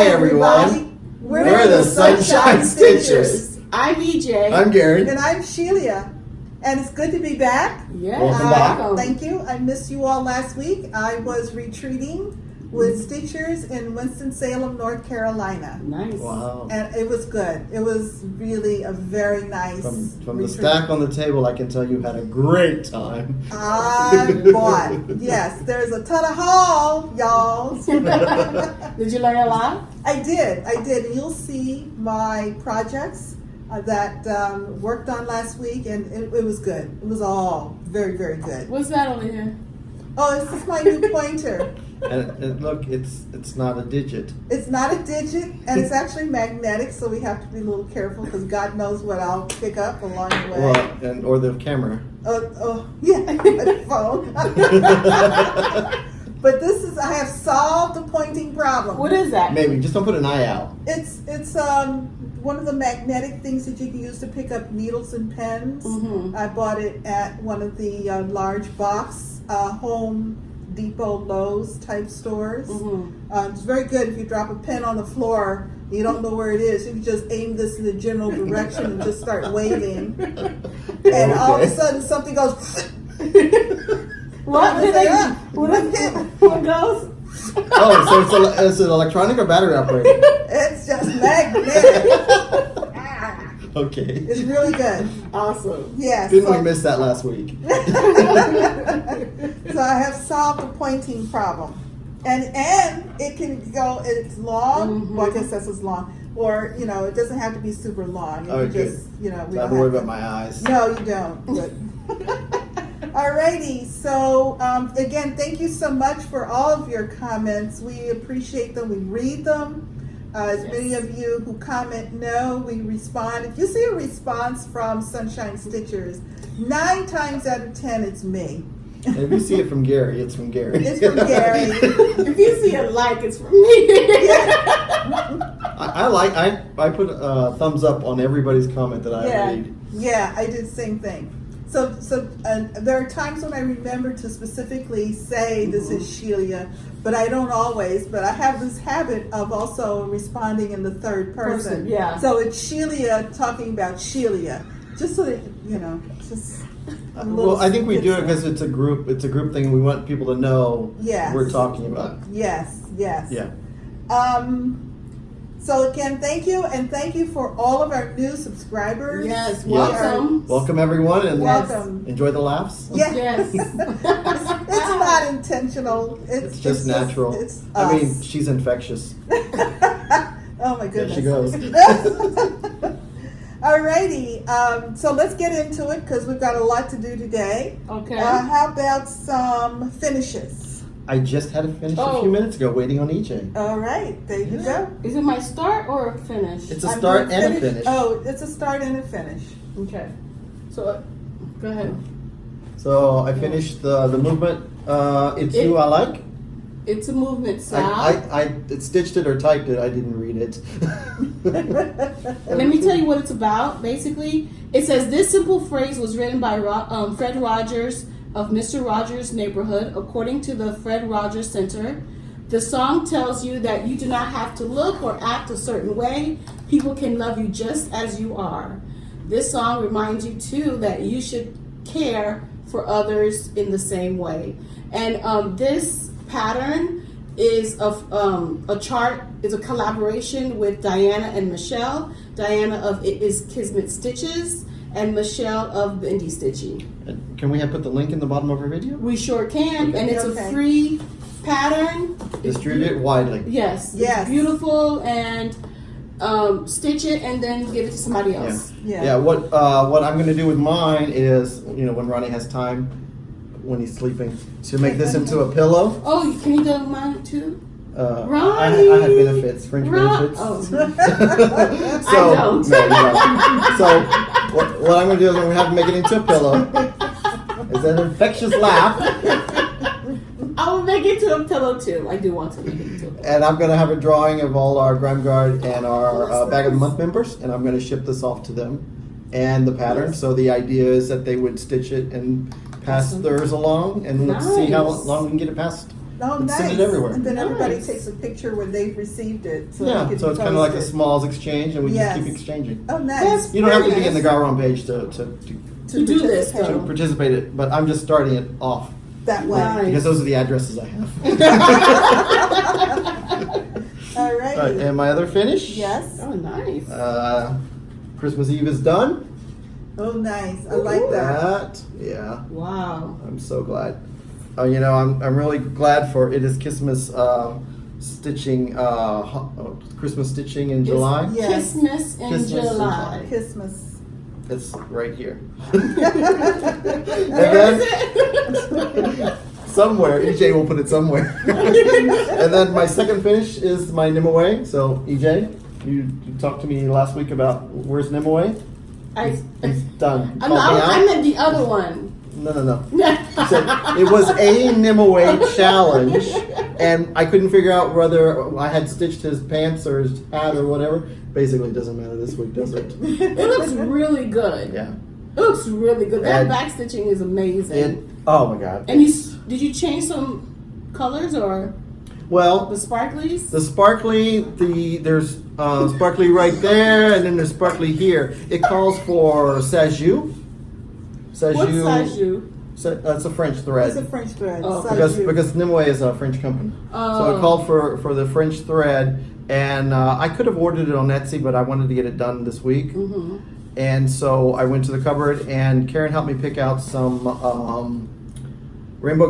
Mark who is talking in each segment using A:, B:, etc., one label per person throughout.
A: everyone. We're the Sunshine Stitchers.
B: I'm EJ.
A: I'm Gary.
C: And I'm Shelia. And it's good to be back.
B: Yeah.
A: Welcome back.
C: Thank you. I missed you all last week. I was retreating with Stitchers in Winston-Salem, North Carolina.
B: Nice.
A: Wow.
C: And it was good. It was really a very nice
A: From the
C: retreat.
A: stack on the table, I can tell you had a great time.
C: I bought. Yes, there's a ton of haul, y'all.
B: Did you learn a lot?
C: I did. And you'll see my projects that worked on last week, and it was good. It was all very, very good.
B: What's that over here?
C: Oh, this is my new pointer.
A: And look, it's not a digit.
C: It's not a digit, and it's actually magnetic, so we have to be a little careful because God knows what I'll pick up along the way.
A: Well, or the camera.
C: Yeah, my phone. But I have solved the pointing problem.
B: What is that?
A: Maybe just don't put an eye out.
C: It's one of the magnetic things that you can use to pick up needles and pens.
B: Mm-hmm.
C: I bought it at one of the large box Home Depot, Lowe's type stores.
B: Mm-hmm.
C: It's very good if you drop a pen on the floor, you don't know where it is. You can just aim this in the general direction and just start waving. And all of a sudden something goes.
B: What goes?
A: Oh, so it's an electronic or battery operated?
C: It's just magnetic.
A: Okay.
C: It's really good.
B: Awesome.
C: Yes.
A: Didn't we miss that last week?
C: So I have solved the pointing problem. And it can go, it's long.
B: Mm-hmm.
C: Well, I guess that's as long. Or, it doesn't have to be super long. You
A: Oh,
C: can
A: good.
C: just,
A: So
C: we
A: I
C: don't
A: have to worry
C: have
A: about my eyes.
C: No, you don't. Good. Alrighty, so again, thank you so much for all of your comments. We appreciate them. We read them. As many of you who comment know, we respond. If you see a response from Sunshine Stitchers, 9 times out of 10, it's me.
A: And if you see it from Gary, it's from Gary.
C: It's from Gary.
B: If you see a like, it's from me.
A: I put a thumbs up on everybody's comment that I read.
C: Yeah, I did the same thing. So there are times when I remember to specifically say this is Shelia, but I don't always. But I have this habit of also responding in the third person.
B: Yeah.
C: So it's Shelia talking about Shelia, just so that just.
A: Well, I think we do it because it's a group thing. We want people to know we're talking about.
C: Yes.
A: Yeah.
C: So again, thank you, and thank you for all of our new subscribers.
B: Yes, welcome.
A: Welcome everyone, and
C: welcome.
A: Enjoy the laughs.
C: Yes.
B: Yes.
C: It's not intentional.
A: It's just natural.
C: It's
A: I mean,
C: us.
A: she's infectious.
C: Oh my goodness.
A: There she goes.
C: Alrighty, so let's get into it because we've got a lot to do today.
B: Okay.
C: How about some finishes?
A: I just had a finish a few minutes ago, waiting on EJ.
C: All right, there you go.
B: Is it my start or a finish?
A: It's a start and a finish.
C: Oh, it's a start and a finish.
B: Okay. So, go ahead.
A: So I finished the movement. It's You I Like.
B: It's a movement, Sal.
A: I stitched it or typed it. I didn't read it.
B: Let me tell you what it's about. Basically, it says this simple phrase was written by Fred Rogers of Mr. Rogers' Neighborhood, according to the Fred Rogers Center. The song tells you that you do not have to look or act a certain way. People can love you just as you are. This song reminds you too that you should care for others in the same way. And this pattern is of a chart, is a collaboration with Diana and Michelle. Diana of It Is Kismet Stitches and Michelle of Bendy Stitchy.
A: Can we put the link in the bottom of our video?
B: We sure can, and it's a free pattern.
A: Distribute it widely.
B: Yes.
C: Yes.
B: It's beautiful, and stitch it and then give it to somebody else.
A: Yeah. What I'm going to do with mine is, when Ronnie has time, when he's sleeping, to make this into a pillow.
B: Oh, can you do mine too?
A: I have benefits, fringe benefits.
B: Oh.
A: So,
B: I don't.
A: No, you don't. So what I'm going to do is I'm going to have to make it into a pillow. It's an infectious laugh.
B: I will make it to a pillow too. I do want to make it into a pillow.
A: And I'm going to have a drawing of all our Grime Guard and our Bag of the Month members, and I'm going to ship this off to them and the pattern.
B: Yes.
A: So the idea is that they would stitch it and pass theirs along, and let's see how long we can get it past
C: Oh,
A: and
C: nice.
A: send it everywhere.
C: And then everybody
B: Nice.
C: takes a picture when they've received it. So
A: Yeah,
C: it can
A: so
C: be
A: it's kind of like a
C: posted.
A: Smalls exchange, and we
C: Yes.
A: just keep exchanging.
C: Oh, nice.
A: You don't have to
C: Very
A: be in the
C: nice.
A: Garon page to
B: To do this,
C: participate
B: though.
A: participate it, but I'm just starting it off
C: that way.
B: Nice.
A: because those are the addresses I have.
C: All right.
A: All right, and my other finish.
C: Yes.
B: Oh, nice.
A: Christmas Eve is done.
C: Oh, nice. I like that.
A: Yeah,
B: Wow.
A: I'm so glad. You know, I'm really glad for it is Christmas stitching, Christmas stitching in July.
C: Yes.
B: Christmas in
A: Christmas in
B: July.
C: Christmas.
A: It's right here.
B: Where is it?
A: Somewhere, EJ will put it somewhere. And then my second finish is my Nimue. So EJ, you talked to me last week about where's Nimue? It's done.
B: I
A: Called me out?
B: meant the other one.
A: No. So it was a Nimue challenge, and I couldn't figure out whether I had stitched his pants or his hat or whatever. Basically, it doesn't matter this week, does it?
B: It looks really good.
A: Yeah.
B: It looks really good. That
A: And
B: back stitching is amazing.
A: Oh my God.
B: And did you change some colors or
A: Well,
B: the sparklies?
A: the sparkly, there's sparkly right there, and then there's sparkly here. It calls for Sajou.
B: What size you?
A: It's a French thread.
C: It's a French thread.
B: Oh,
A: because Nimue is a French company. So it called for the French thread, and I could have ordered it on Etsy, but I wanted to get it done this week.
B: Mm-hmm.
A: And so I went to the cupboard, and Karen helped me pick out some Rainbow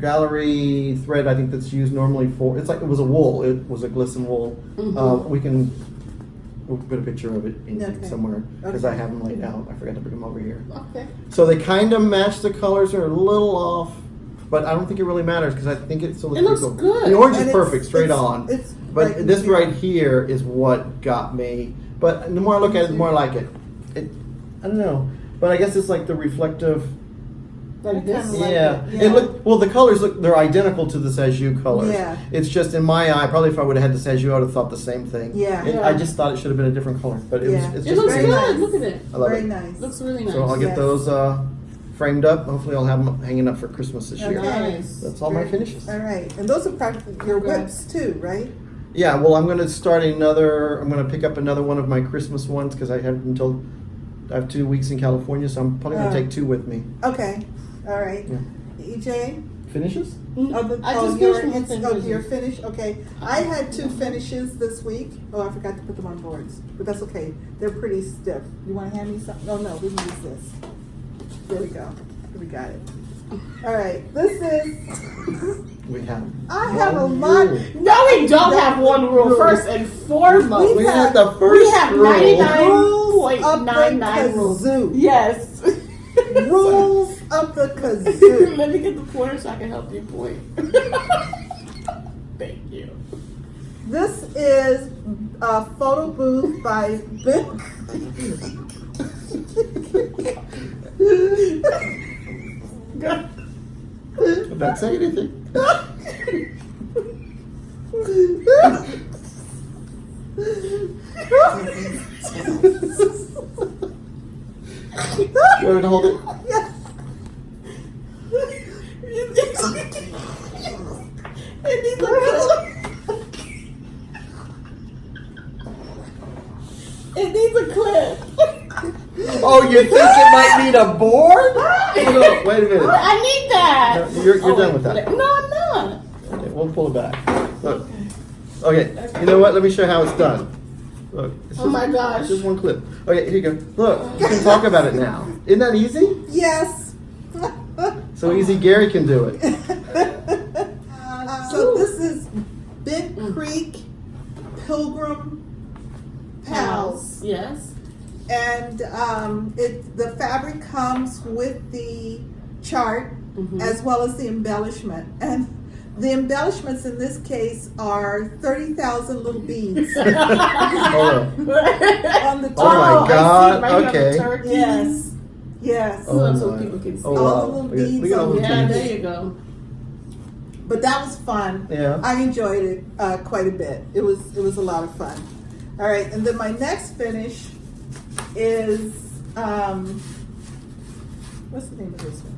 A: Gallery thread. I think that's used normally for. It was a wool. It was a glisten wool.
B: Mhm.
A: We'll put a picture of it somewhere because I have them laid out. I forgot to bring them over here.
B: Okay.
A: So they kind of match. The colors are a little off, but I don't think it really matters because I think it still looks
B: It looks
A: pretty
B: good.
A: The orange
C: And
A: is
C: it's-
A: perfect, straight
C: it's-
A: on.
C: it's
A: But
C: right
A: this
C: here.
A: right here is what got me. But the more I look at it, the more I like it. I don't know. But I guess it's like the reflective.
B: Like this?
C: kinda like
A: Yeah.
C: it,
A: It the colors they're identical to the Sajou colors.
C: Yeah.
A: It's just in my eye, probably if I would have had the Sajou, I would have thought the same thing.
C: Yeah.
A: I just thought it should have been a different color. But
C: Yeah.
A: it's
B: It
A: just
B: looks
C: very
B: good.
C: nice.
B: Look at it.
A: I love
C: Very
A: it.
C: nice.
B: Looks really nice.
A: So I'll get
C: Yes.
A: those framed up. Hopefully I'll have them hanging up for Christmas this year.
C: Okay.
B: Nice.
A: That's all my finishes.
C: All right. And those are practically your whips too, right?
A: Yeah, well, I'm going to I'm going to pick up another one of my Christmas ones because I have 2 weeks in California, so I'm probably going to take 2 with me.
C: Okay. All right.
A: Yeah.
C: EJ?
A: Finishes?
B: I just finished my finishes.
C: Your finish? Okay. I had 2 finishes this week. Oh, I forgot to put them on boards. But that's okay. They're pretty stiff. You want to hand me something? Oh, no. We can use this. There we go. We got it. All right. This is...
A: We have.
C: I have a
A: one
C: lot...
A: rule.
B: No, we don't have one rule. First and foremost.
A: We had the
B: We
A: first
B: have
A: rule.
B: 99.99 rules.
C: kazoo.
B: Yes.
C: Rules of the kazoo.
B: Let me get the pointer so I can help you point. Thank you.
C: This is a photo booth by Vic.
A: Don't say anything. You want me to hold it?
C: Yeah.
B: It needs a clip. It needs a clip.
A: Oh, you think it might need a board? No, wait a minute.
B: I need that.
A: No, you're done with that.
B: No, I'm not.
A: Okay, we'll pull it back. Look. Okay, you know what? Let me show you how it's done. Look. It's
B: Oh my gosh.
A: It's just one clip. Okay, here you go. Look, you can talk about it now. Isn't that easy?
C: Yes.
A: So easy Gary can do it.
C: So this is Big Creek Pilgrim Pals.
B: Yes.
C: And the fabric comes with the chart as well as the embellishment. And the embellishments in this case are 30,000 little beads
A: Hold on.
C: on the
A: Oh
C: top.
A: my God,
B: I see, right here on
A: okay.
B: the turkeys.
C: Yes. Yes.
B: Oh, so
A: my.
B: people can see.
A: Oh,
C: All
A: wow.
C: the little
A: Look at
C: beads
A: all
C: on
A: the
C: the
B: Yeah,
A: beads.
B: there you go.
C: But that was fun.
A: Yeah.
C: I enjoyed it quite a bit. It was a lot of fun. All right, and then my next finish is what's the name of this one?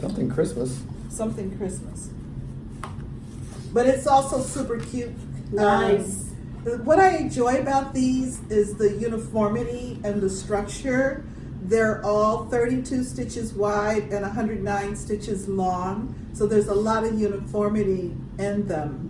A: Something Christmas.
C: Something Christmas. but it's also super cute.
B: Nice.
C: What I enjoy about these is the uniformity and the structure. They're all 32 stitches wide and 109 stitches long, so there's a lot of uniformity in them.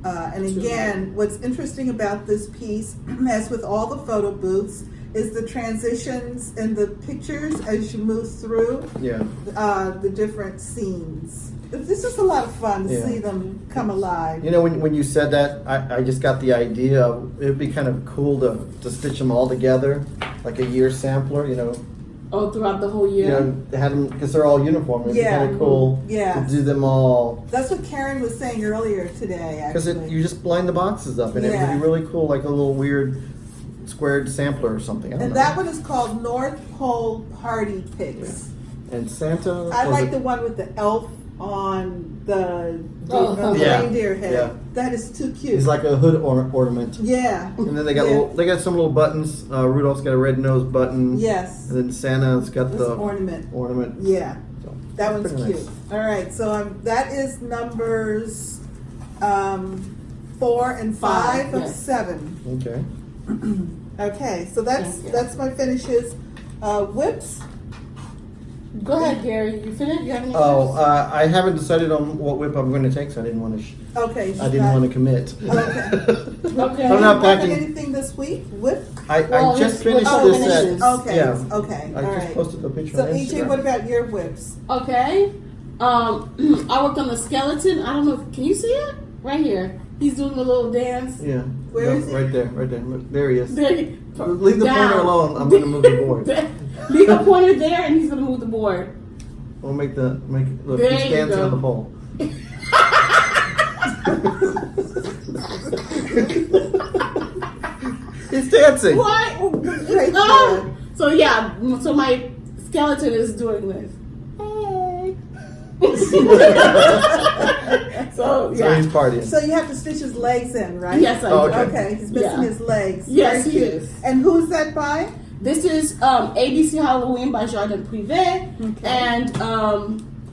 C: And again, what's interesting about this piece, as with all the photo booths, is the transitions in the pictures as you move through the different scenes. This is a lot of fun to see them come alive.
A: You know, when you said that, I just got the idea of it'd be kind of cool to stitch them all together, like a year sampler, you know.
B: Oh, throughout the whole year?
A: You know, have them, because they're all uniform. It'd be kind of cool to do them all.
C: That's what Karen was saying earlier today, actually.
A: Because you just line the boxes up, and it would be really cool, like a little weird squared sampler or something. I don't know.
C: That one is called North Pole Party Pics.
A: And Santa?
C: I like the one with the elf on the reindeer head.
A: Yeah.
C: That is too cute.
A: He's like a hood ornament.
C: Yeah.
A: And then they got some little buttons. Rudolph's got a red nose button.
C: Yes.
A: And then Santa's got the
C: ornament. Yeah.
A: So,
C: that one's cute.
A: Nice.
C: All right. So that is numbers 4 and 5 of 7.
A: Okay.
C: Okay. So that's my finishes. Whips.
B: Go ahead, Gary. You finished? You have any
A: I haven't decided on what whip I'm going to take, so I didn't want to. I didn't want to commit.
C: Okay.
A: I'm not packing
C: anything this week. Whip.
A: I just finished this set.
C: Okay.
A: Yeah.
C: Okay.
A: I just posted the picture.
C: So
A: on
C: EJ,
A: Instagram.
C: what about your whips?
B: Okay. I worked on the skeleton. I don't know. Can you see it? Right here. He's doing a little dance.
A: Yeah.
C: Where is he?
A: Right there. There he is.
B: There,
A: Leave the pointer alone. I'm going to move the board.
B: Leave the pointer there, and he's going to move the board.
A: We'll make look.
B: There
A: He's
B: you
A: dancing
B: go.
A: on the pole. He's dancing.
B: What?
C: Right
B: Oh. So yeah. So my skeleton is doing this. So
A: he's partying.
C: So you have to stitch his legs in, right?
B: Yes, I do.
C: Okay, he's missing his legs.
B: Yes,
C: Very
B: he
C: cute.
B: is.
C: And who's that by?
B: This is ABC Halloween by Jardin Privé.
C: Okay.
B: And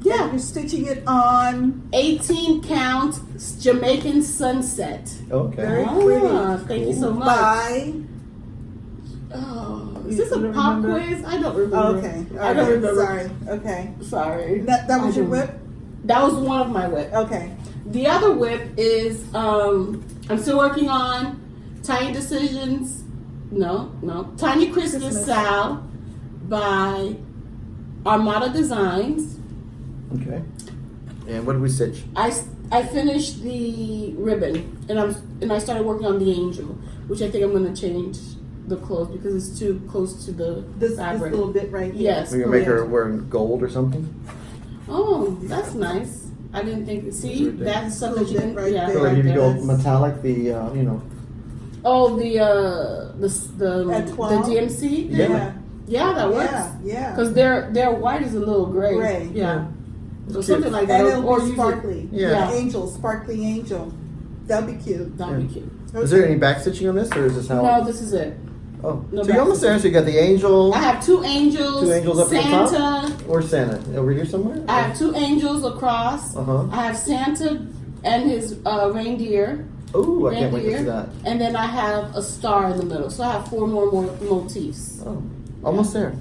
C: You're stitching it on
B: 18 count Jamaican sunset.
A: Okay.
C: Very pretty.
B: Thank you so much.
C: By
B: Is this a pop quiz? I don't remember.
C: okay.
B: I don't remember.
C: Sorry. Okay.
B: Sorry.
C: That was your whip?
B: That was one of my whip.
C: Okay.
B: The other whip is I'm still working on Tiny Decisions. Tiny Christmas SAL by Armada Designs.
A: Okay. And what did we stitch?
B: I finished the ribbon and I started working on the angel, which I think I'm going to change the clothes because it's too close to the fabric.
C: This little bit right here.
B: Yes.
A: We're going to make her wearing gold or something?
B: Oh, that's nice. I didn't think. See, that's something you can.
C: right
B: Yeah.
C: there.
A: So like if you go metallic,
B: Oh, the DMC.
C: Yeah.
B: Yeah, that works.
C: Yeah.
B: Because their white is a little gray.
C: Gray.
B: Yeah. So
A: Cute.
B: something like that.
C: And it'll
B: or
C: be
B: use
C: sparkly.
A: Yeah.
C: Angel, sparkly angel. That'll be cute.
B: That'd be cute.
A: Is there any back stitching on this, or is this how?
B: No, this is it.
A: Oh,
B: No
A: so you're almost there. So you got the angel.
B: I have two angels.
A: Two angels up
B: Santa.
A: at the top? Or Santa over here somewhere?
B: I have two angels across. I have Santa and his reindeer.
A: Oh, I can't wait to see that.
B: And then I have a star in the middle. So I have four more motifs.
A: Oh, almost there.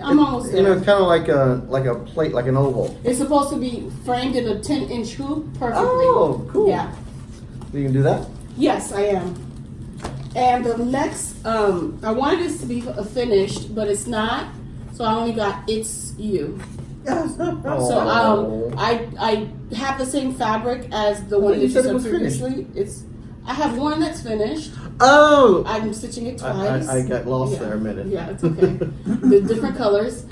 B: I'm almost there.
A: You know, it's kind of like a plate, like an oval.
B: It's supposed to be framed in a 10-inch hoop perfectly.
A: Oh, cool.
B: Yeah.
A: You can do that?
B: Yes, I am. And the next, I wanted this to be finished, but it's not. So I only got It's You. So I have the same fabric as the one that
A: you
B: you
A: said it
B: said
A: was
B: previously. I have one that's finished.
A: Oh!
B: I'm stitching it twice.
A: I got lost there a minute.
B: Yeah, it's okay. The different colors.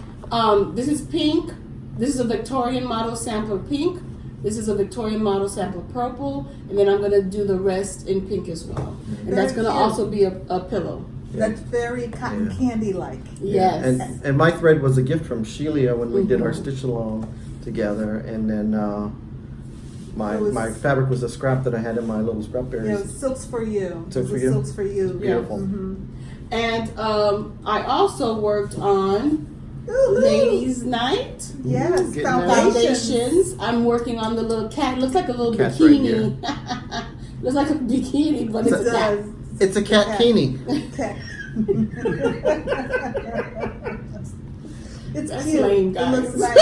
B: This is pink. This is a Victorian model sampler pink. This is a Victorian model sampler purple. And then I'm going to do the rest in pink as well. And that's going to also be a pillow.
C: That's very cotton candy-like.
B: Yes.
A: And my thread was a gift from Shelia when we did our stitch along together. And then my fabric was a scrap that I had in my little scrap berries.
C: Yeah, it was Silks for You.
A: Silks for You?
C: Silks for You.
A: Beautiful.
C: Mm-hmm.
B: And I also worked on
C: Woo-hoo.
B: Ladies Night.
C: Yes,
A: Getting
B: Foundations. I'm working on the little cat. Looks like a little
A: Cat's right
B: bikini. Looks like a bikini, but
C: It
B: it's a cat.
C: does.
A: It's a cat kini.
C: Okay. It's
B: That's
C: cute.
B: lame,
C: It
B: guys.
C: looks nice.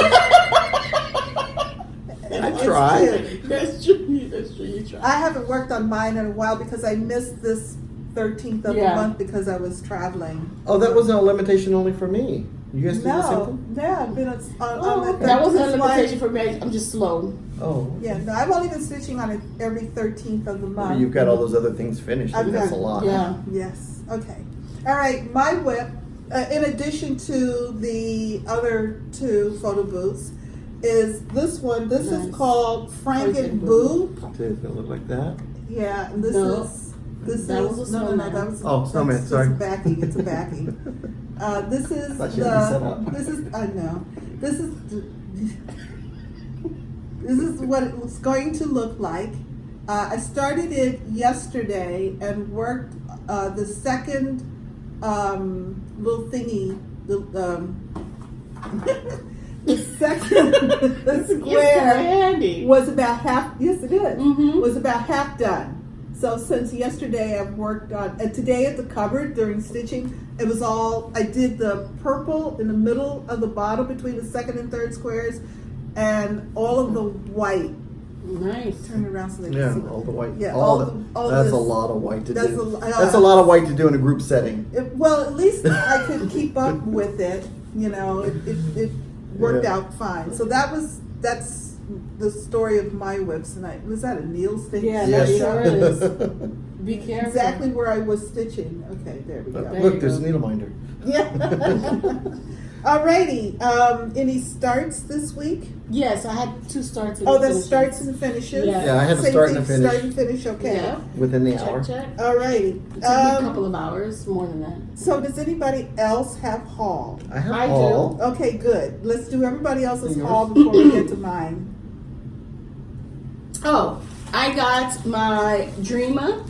A: I
C: It's
A: tried.
C: cute.
B: That's true. That's true. You try.
C: I haven't worked on mine in a while because I missed this 13th of the
B: Yeah.
C: month because I was traveling.
A: Oh, that wasn't a limitation only for me. You guys do the same
C: No,
A: thing?
C: yeah, I've been on
B: Oh,
C: the
B: that wasn't a
C: that's why-
B: limitation for me. I'm just slow.
A: Oh.
C: Yeah, no, I've only been stitching on it every 13th of the month.
A: You've got all those other things finished.
C: I've
A: That's a
C: got-
A: lot.
B: Yeah.
C: Yes, okay. All right, my whip, in addition to the other two photo booths, is this one. This
B: Nice.
C: is called Frank and
B: Frank
C: Boo.
A: So it's gonna look like that.
C: Yeah, and this
B: No.
C: is
B: That was a
C: no,
B: snowman.
C: that was
A: Oh, snowman,
C: that's
A: sorry.
C: a backing. It's a backing. This is
A: Thought you had me set
C: the.
A: up.
C: This is I know. This is. This is what it was going to look like. I started it yesterday and worked the second little thingy. The second the
B: It's
C: square
B: handy.
C: was about half. Yes, it is.
B: Mhm.
C: Was about half done. So since yesterday, I've worked on. And today at the cupboard during stitching, it was all. I did the purple in the middle of the bottom between the second and third squares, and all of the white.
B: Nice.
C: Turn it around so they can
A: Yeah,
C: see.
A: all the white.
C: Yeah,
A: all
C: this.
A: that's a lot of white to
C: That's
A: do.
C: a-
A: That's a lot of white to do in a group setting.
C: Well, at least I could keep up with it. You know, it worked
A: Yeah.
C: out fine. So that's the story of my whips tonight. Was that a needle stick?
B: Yeah,
A: Yes.
B: that sure is. Be careful.
C: Exactly where I was stitching. Okay, there we go.
B: There
A: Look,
B: you
A: there's a
B: go.
A: needle minder.
C: Yeah. Alrighty. Any starts this week?
B: Yes, I had 2 starts. And
C: Oh, the
B: finishes.
C: starts and finishes.
B: Yeah.
A: Yeah, I had to
C: Same
A: start
C: thing,
A: and a finish
C: Start and finish. Okay.
B: Yeah.
A: within the
B: Check,
A: hour.
B: check.
C: Alrighty.
B: It took me a couple of hours, more than that.
C: So does anybody else have haul?
A: I have
B: I do.
A: all.
C: Okay, good. Let's do everybody else's
A: Yours?
C: haul before we get to mine.
B: Oh, I got my Dreama.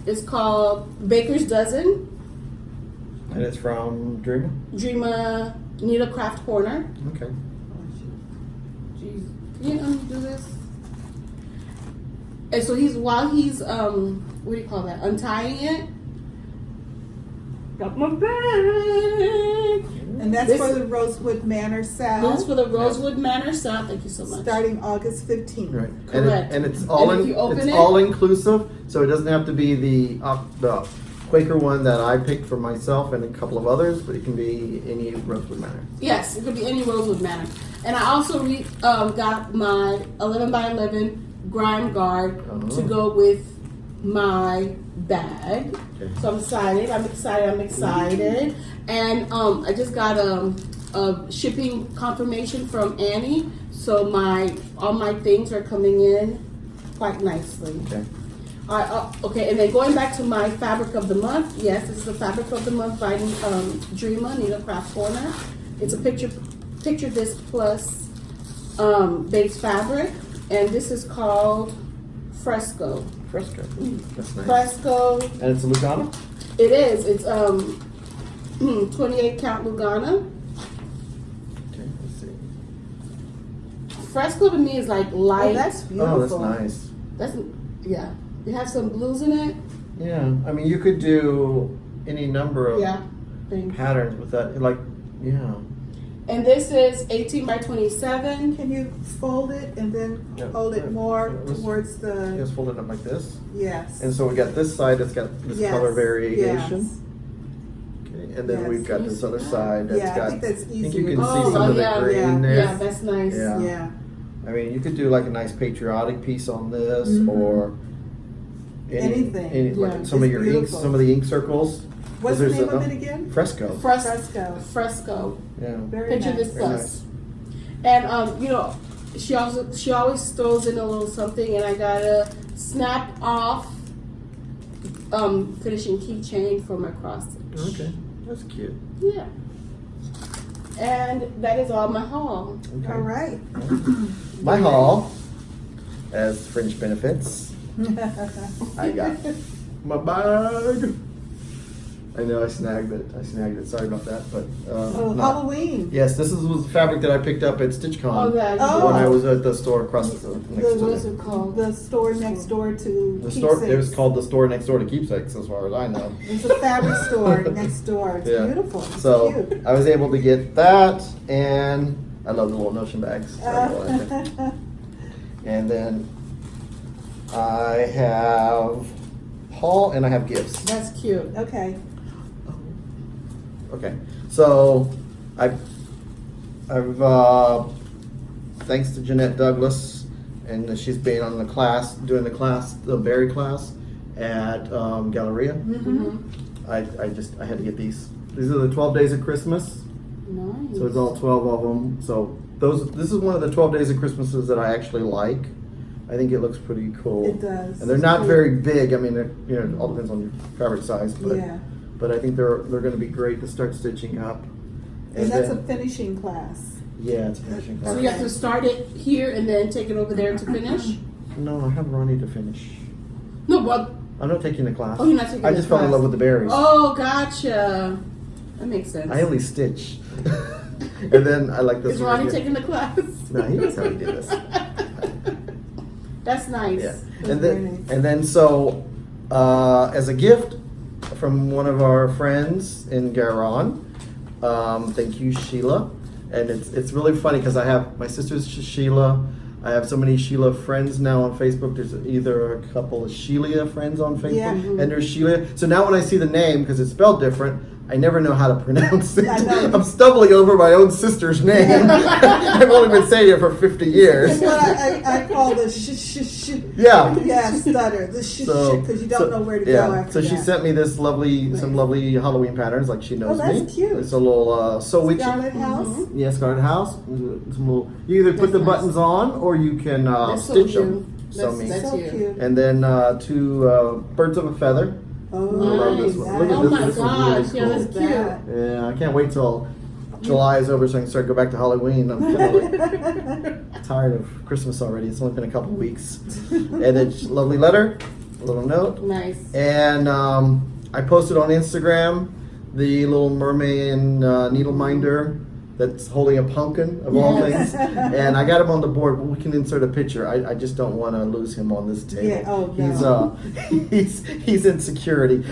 B: It's called Baker's Dozen.
A: And it's from Dreama.
B: Dreama Needlecraft Corner.
A: Okay.
B: Jeez, can you undo this? And so while he's what do you call that? Untying it. Got my bag.
C: And that's
B: This-
C: for the Rosewood Manor
B: This is
C: SAL,
B: for the Rosewood ManorSAL. Thank you so much.
C: starting August 15th.
A: Right.
B: Correct.
A: And it's all
B: And if
A: in,
B: you open
A: it's
B: it-
A: all inclusive, so it doesn't have to be the Quaker one that I picked for myself and a couple of others, but it can be any Rosewood Manor.
B: Yes, it could be any Rosewood Manor. And I also got my 11 by 11 grime guard to
A: Oh.
B: go with my bag.
A: Okay.
B: So I'm excited. And I just got a shipping confirmation from Annie. So all my things are coming in quite nicely.
A: Okay.
B: Okay, and then going back to my fabric of the month, yes, this is the fabric of the month by Dreama Needlecraft Corner. It's a picture disc plus base fabric, and this is called Fresco.
A: Fresco. That's nice.
B: Fresco.
A: And it's a Lugano?
B: It is. It's 28 count Lugana.
A: Okay, let's see.
B: Fresco to me is like light.
C: Oh, that's beautiful.
A: Oh, that's nice.
B: That's yeah. You have some blues in it.
A: Yeah, I mean, you could do any number of
B: Yeah. Thanks.
A: patterns with that. Like, yeah.
B: And this is 18 by 27.
C: Can you fold it and then
A: Yeah,
C: hold it
A: yeah.
C: more
A: Yeah, let's-
C: towards the,
A: Just fold it up like this.
C: yes.
A: And so we got this side that's got this
C: Yes,
A: color variation.
C: yes.
A: Okay, and then
C: Yes.
A: we've got this other side that's
C: Yeah, I
A: got.
C: think that's
A: I think
C: easier.
A: you can
C: to
A: see
B: Oh,
A: some of the
B: yeah,
A: green there.
B: Yeah, that's nice.
A: Yeah.
C: Yeah.
A: I mean, you could do like a nice patriotic piece on this,
C: Mhm.
A: or
C: Anything.
A: like
B: Yeah,
A: some of
C: it's
A: your
C: beautiful.
A: some of the ink circles.
C: What's the
A: There's
C: name
A: a-
C: of it again?
A: Fresco.
C: Fresco.
B: Fresco.
A: Yeah.
C: Very
B: Picture
C: nice.
B: this
A: Very
B: plus. And she always throws in a little something, and I got a snap off finishing keychain for my cross stitch.
A: Okay, that's cute.
B: Yeah. And that is all my haul.
A: Okay.
C: All right.
A: My haul, as fringe benefits, I got my bag. I know I snagged it. Sorry about that, but
C: Oh,
A: no.
C: Halloween.
A: Yes, this was the fabric that I picked up at StitchCon
B: Okay.
C: Oh.
A: when I was at the store across the next
B: What is
A: to
B: it called?
C: The store next door to
A: the store. It was
C: Keepsakes.
A: called the store next door to Keepsakes, as far as I know.
C: There's a fabric store next door. It's
A: Yeah.
C: beautiful. It's
A: So
C: cute.
A: I was able to get that, and I love the little notion bags. And then I have haul and I have gifts.
B: That's cute.
C: Okay.
A: Okay, so I've thanks to Jeanette Douglas, and she's been on the class, doing the Berry class at Galleria.
B: Mm-hmm.
A: I had to get these. These are the 12 Days of Christmas.
B: Nice.
A: So it's all 12 of them. So this is one of the 12 Days of Christmases that I actually like. I think it looks pretty cool.
C: It does.
A: And they're not very big. I mean, it all depends on your fabric size, but
C: Yeah.
A: but I think they're going to be great to start stitching up.
C: And that's a
A: then-
C: finishing class.
A: yeah, it's a finishing
B: So
A: class.
B: you have to start it here and then take it over there to finish?
A: No, I have Ronnie to finish.
B: No, but
A: I'm not taking the class.
B: Oh, you're not taking
A: I
B: the
A: just fell in
B: class.
A: love with the berries.
B: oh, gotcha. That makes sense.
A: I only stitch. And then I like this
B: Is
A: one
B: Ronnie
A: here.
B: taking the class?
A: No, he knows how to do this.
B: That's nice.
A: Yeah.
C: That's
A: And
C: very
A: then
C: nice.
A: and then so as a gift from one of our friends in Garon, thank you, Sheila. And it's really funny because I have my sister's Sheila. I have so many Sheila friends now on Facebook. There's either a couple of Shelia friends on Facebook,
C: Yeah.
A: and there's Sheila. So now when I see the name, because it's spelled different, I never know how to pronounce it.
C: I know.
A: I'm stumbling over my own sister's name. I've only been saying it for 50 years.
C: It's what I call the sh.
A: Yeah.
C: Yeah, stutter. The sh because you don't know where to go after
A: So she
C: that.
A: sent me this some lovely Halloween patterns, like she knows
C: Oh, that's
A: me.
C: cute.
A: It's a little witchy.
C: Scarlet House.
A: Yeah, Scarlet House. Some little, you either put
B: That's
A: the
B: nice.
A: buttons on or you can
B: That's so
A: stitch
B: cute.
A: them. So me.
B: That's
C: So
B: you.
C: cute.
A: And then two birds of a feather.
C: Oh,
A: love this one. Look at
B: Oh
A: this.
B: my
A: This is really
B: gosh, yeah,
A: cool.
B: that's cute.
A: Yeah, I can't wait till July is over so I can start go back to Halloween. I'm kind of like tired of Christmas already. It's only been a couple weeks. And then lovely letter, a little note.
B: Nice.
A: And I posted on Instagram the little mermaid needle minder that's holding a pumpkin of all
B: Yes.
A: things. And I got him on the board. We can insert a picture. I just don't want to lose him on this table.
C: Yeah, oh, no.
A: He's in security.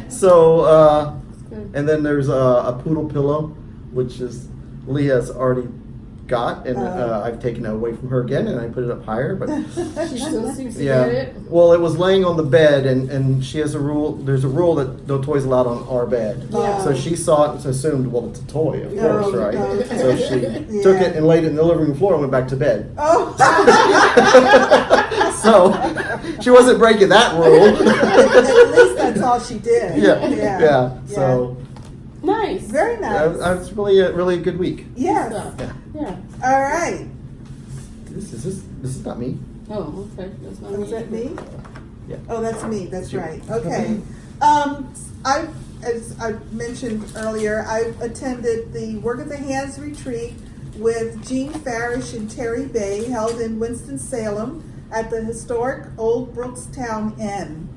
A: So and then there's a poodle pillow, which is Leah's already got, and I've taken it away from her again, and I put it up higher. But
B: She still seems to get
A: yeah,
B: it.
A: well, it was laying on the bed, and she has a rule. There's a rule that no toys allowed on our bed.
B: Yeah.
A: So she saw it and assumed, well, it's a toy, of course,
C: Oh,
A: right?
C: okay.
A: So she
C: Yeah.
A: took it and laid it in the living room floor and went back to bed.
C: Oh,
A: So she wasn't breaking that rule.
C: at least that's all she did.
A: Yeah. So
B: Nice.
C: Very nice.
A: it's really a good week.
C: Yes.
A: Yeah.
B: Yeah.
C: All right.
A: This is not me.
B: Oh, okay. That's not
C: Was that me?
A: Yeah.
C: Oh, that's me. That's
A: You.
C: right. Okay. As I mentioned earlier, I attended the Work of the Hands retreat with Jean Farish and Terry Bay, held in Winston-Salem at the historic Old Brookstown Inn.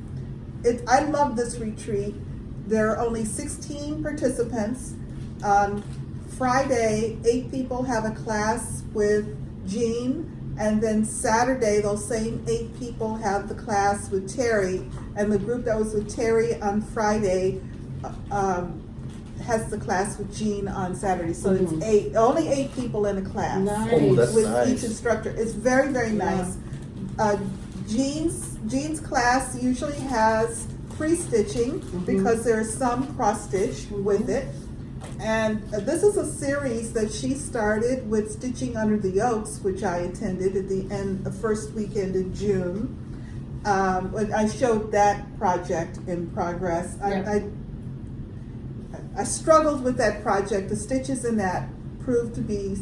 C: I love this retreat. There are only 16 participants. On Friday, 8 people have a class with Jean, and then Saturday, those same 8 people have the class with Terry, and the group that was with Terry on Friday has the class with Jean on Saturday. So it's only 8 people in a class
B: Nice.
A: Oh, that's
C: with
A: nice.
C: each instructor. It's very, very nice. Jean's class usually has pre-stitching because there's some cross-stitch with it. And this is a series that she started with Stitching Under the Yokes, which I attended at the first weekend in June. When I showed that project in progress.
B: Yeah.
C: I struggled with that project. The stitches in that proved to be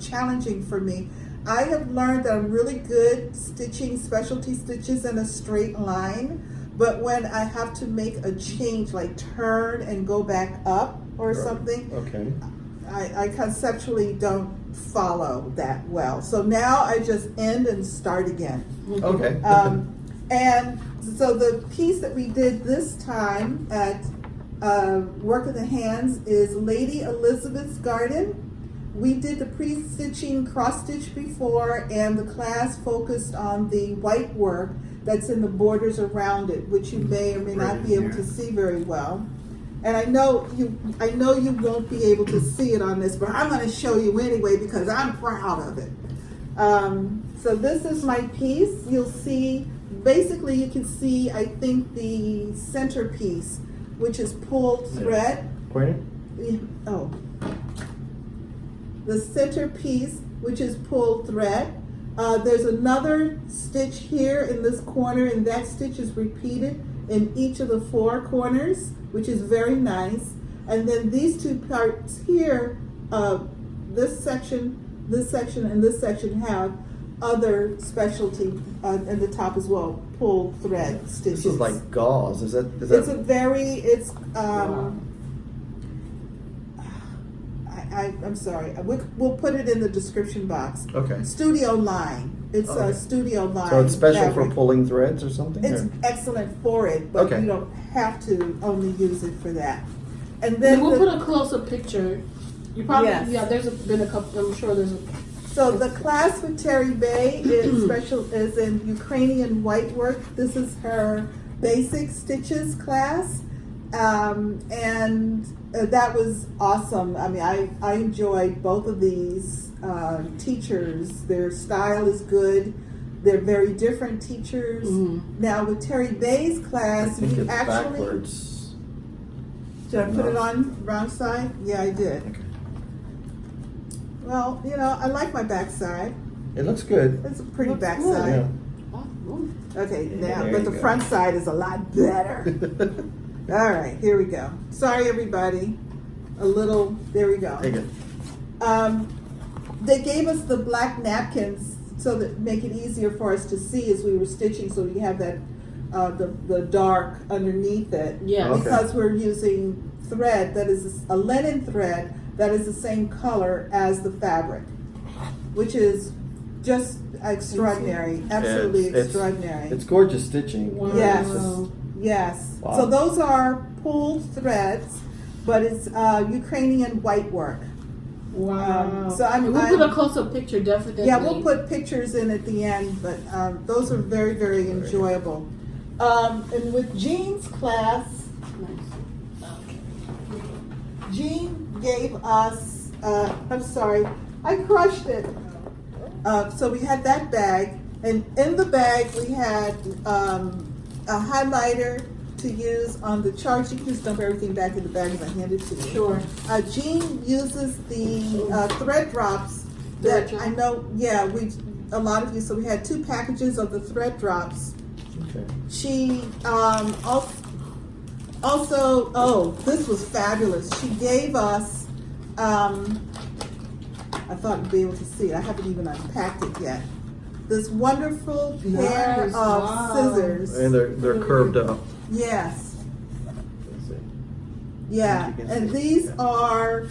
C: challenging for me. I have learned that I'm really good stitching specialty stitches in a straight line, but when I have to make a change, like turn and go back up or something,
A: Okay.
C: I conceptually don't follow that well. So now I just end and start again.
A: Okay.
C: And so the piece that we did this time at Work of the Hands is Lady Elizabeth's Garden. We did the pre-stitching cross stitch before, and the class focused on the white work that's in the borders around it, which you may or may not be able to see very well. And I know you won't be able to see it on this, but I'm going to show you anyway because I'm proud of it. So this is my piece. You'll see, basically you can see, I think, the centerpiece, which is pulled thread.
A: Pointing?
C: Oh. The centerpiece, which is pulled thread. There's another stitch here in this corner, and that stitch is repeated in each of the 4 corners, which is very nice. And then these 2 parts here, this section, and this section have other specialty in the top as well, pulled thread stitches.
A: This is like gauze. Is that?
C: It's a very,
A: Wow.
C: I'm sorry. We'll put it in the description box.
A: Okay.
C: Studio line. It's a
A: Okay.
C: studio line.
A: So it's special
C: fabric.
A: for pulling threads or something?
C: It's
A: or?
C: excellent for it, but
A: Okay.
C: you don't have to only use it for that. And
B: And
C: then
B: we'll
C: the-
B: put a close-up picture. You probably,
C: Yes.
B: yeah, been a couple, I'm sure there's a.
C: so the class with Terry Bay is in Ukrainian white work. This is her basic stitches class. And that was awesome. I mean, I enjoyed both of these teachers. Their style is good. They're very different teachers. Now with Terry Bay's
A: I
C: class,
A: think
C: you
A: it's
C: actually
A: backwards.
C: did I put it on wrong side? Yeah, I did.
A: Okay.
C: Well, you know, I like my back side.
A: It looks good.
C: It's a pretty
B: Looks
C: back
B: good.
C: side.
A: Yeah.
C: Okay,
A: Yeah,
C: now,
A: there
C: but
A: you
C: the
A: go.
C: front side is a lot better. All right, here we go. Sorry, everybody. There we go.
A: There you go.
C: They gave us the black napkins so that make it easier for us to see as we were stitching, so we have that the dark underneath it.
B: Yeah.
A: Okay.
C: Because we're using thread that is a linen thread that is the same color as the fabric, which is just extraordinary, absolutely
A: It's-
C: extraordinary.
A: It's gorgeous stitching.
B: Wow.
C: Yes.
A: It's just-
C: Yes.
A: Wow.
C: So those are pulled threads, but it's Ukrainian white work.
B: Wow.
C: So I'm-
B: we'll put a close-up picture, definitely.
C: Yeah, we'll put pictures in at the end, but those are very, very enjoyable. And with Jean's class,
B: Nice.
C: Jean gave us, I'm sorry, I crushed it. So we had that bag, and in the bag we had a highlighter to use on the charts. You can just dump everything back in the bag as I hand it to you.
B: Sure.
C: Jean uses the thread drops
B: Thread
C: that
B: drop.
C: I know, yeah, a lot of you, so we had 2 packages of the thread drops.
A: Okay.
C: She also, oh, this was fabulous. She gave us, I thought you'd be able to see it. I haven't even unpacked it yet. This wonderful pair
B: Nice,
C: of
B: wow.
C: scissors.
A: And they're curved up.
C: Yes,
A: Let's see.
C: yeah.
A: You can
C: And
A: see.
C: these are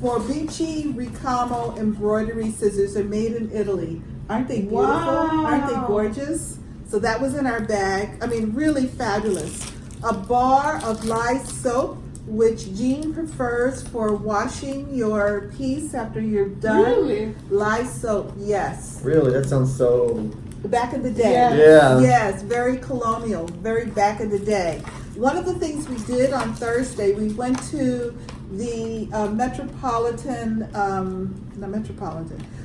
C: Forbici Ricamo embroidery scissors. They're made in Italy. Aren't they beautiful?
B: Wow.
C: Aren't they gorgeous? So that was in our bag. I mean, really fabulous. A bar of lye soap, which Jean prefers for washing your piece after you're done.
B: Really?
C: Lye soap, yes.
A: Really, that sounds so.
C: Back in the day.
B: Yes.
A: Yeah.
C: Yes, very colonial, very back in the day. One of the things we did on Thursday, we went to the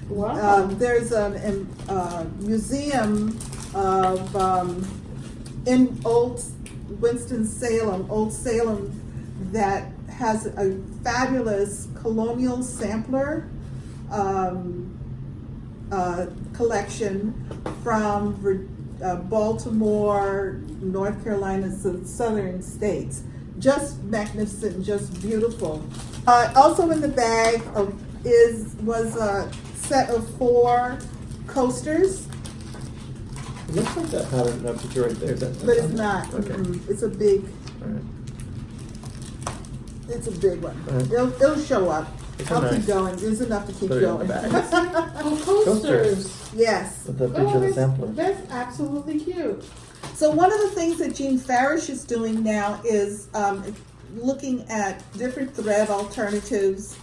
B: Wow.
C: there's a museum of in Old Salem, that has a fabulous colonial sampler collection from Baltimore, North Carolina, so southern states. Just magnificent, just beautiful. Also in the bag was a set of 4 coasters,
A: It looks like that pattern, that picture right there. Is that,
C: but it's not.
A: Okay.
C: It's a big.
A: All right.
C: It's a big one.
A: Alright.
C: It'll show up.
A: These are
C: I'll
A: nice.
C: keep going. There's enough to keep
A: Put it in the
C: going.
A: bag.
B: Oh, coasters.
C: Yes.
A: With the picture of the sampler.
B: That's absolutely cute.
C: So one of the things that Jean Farish is doing now is looking at different thread alternatives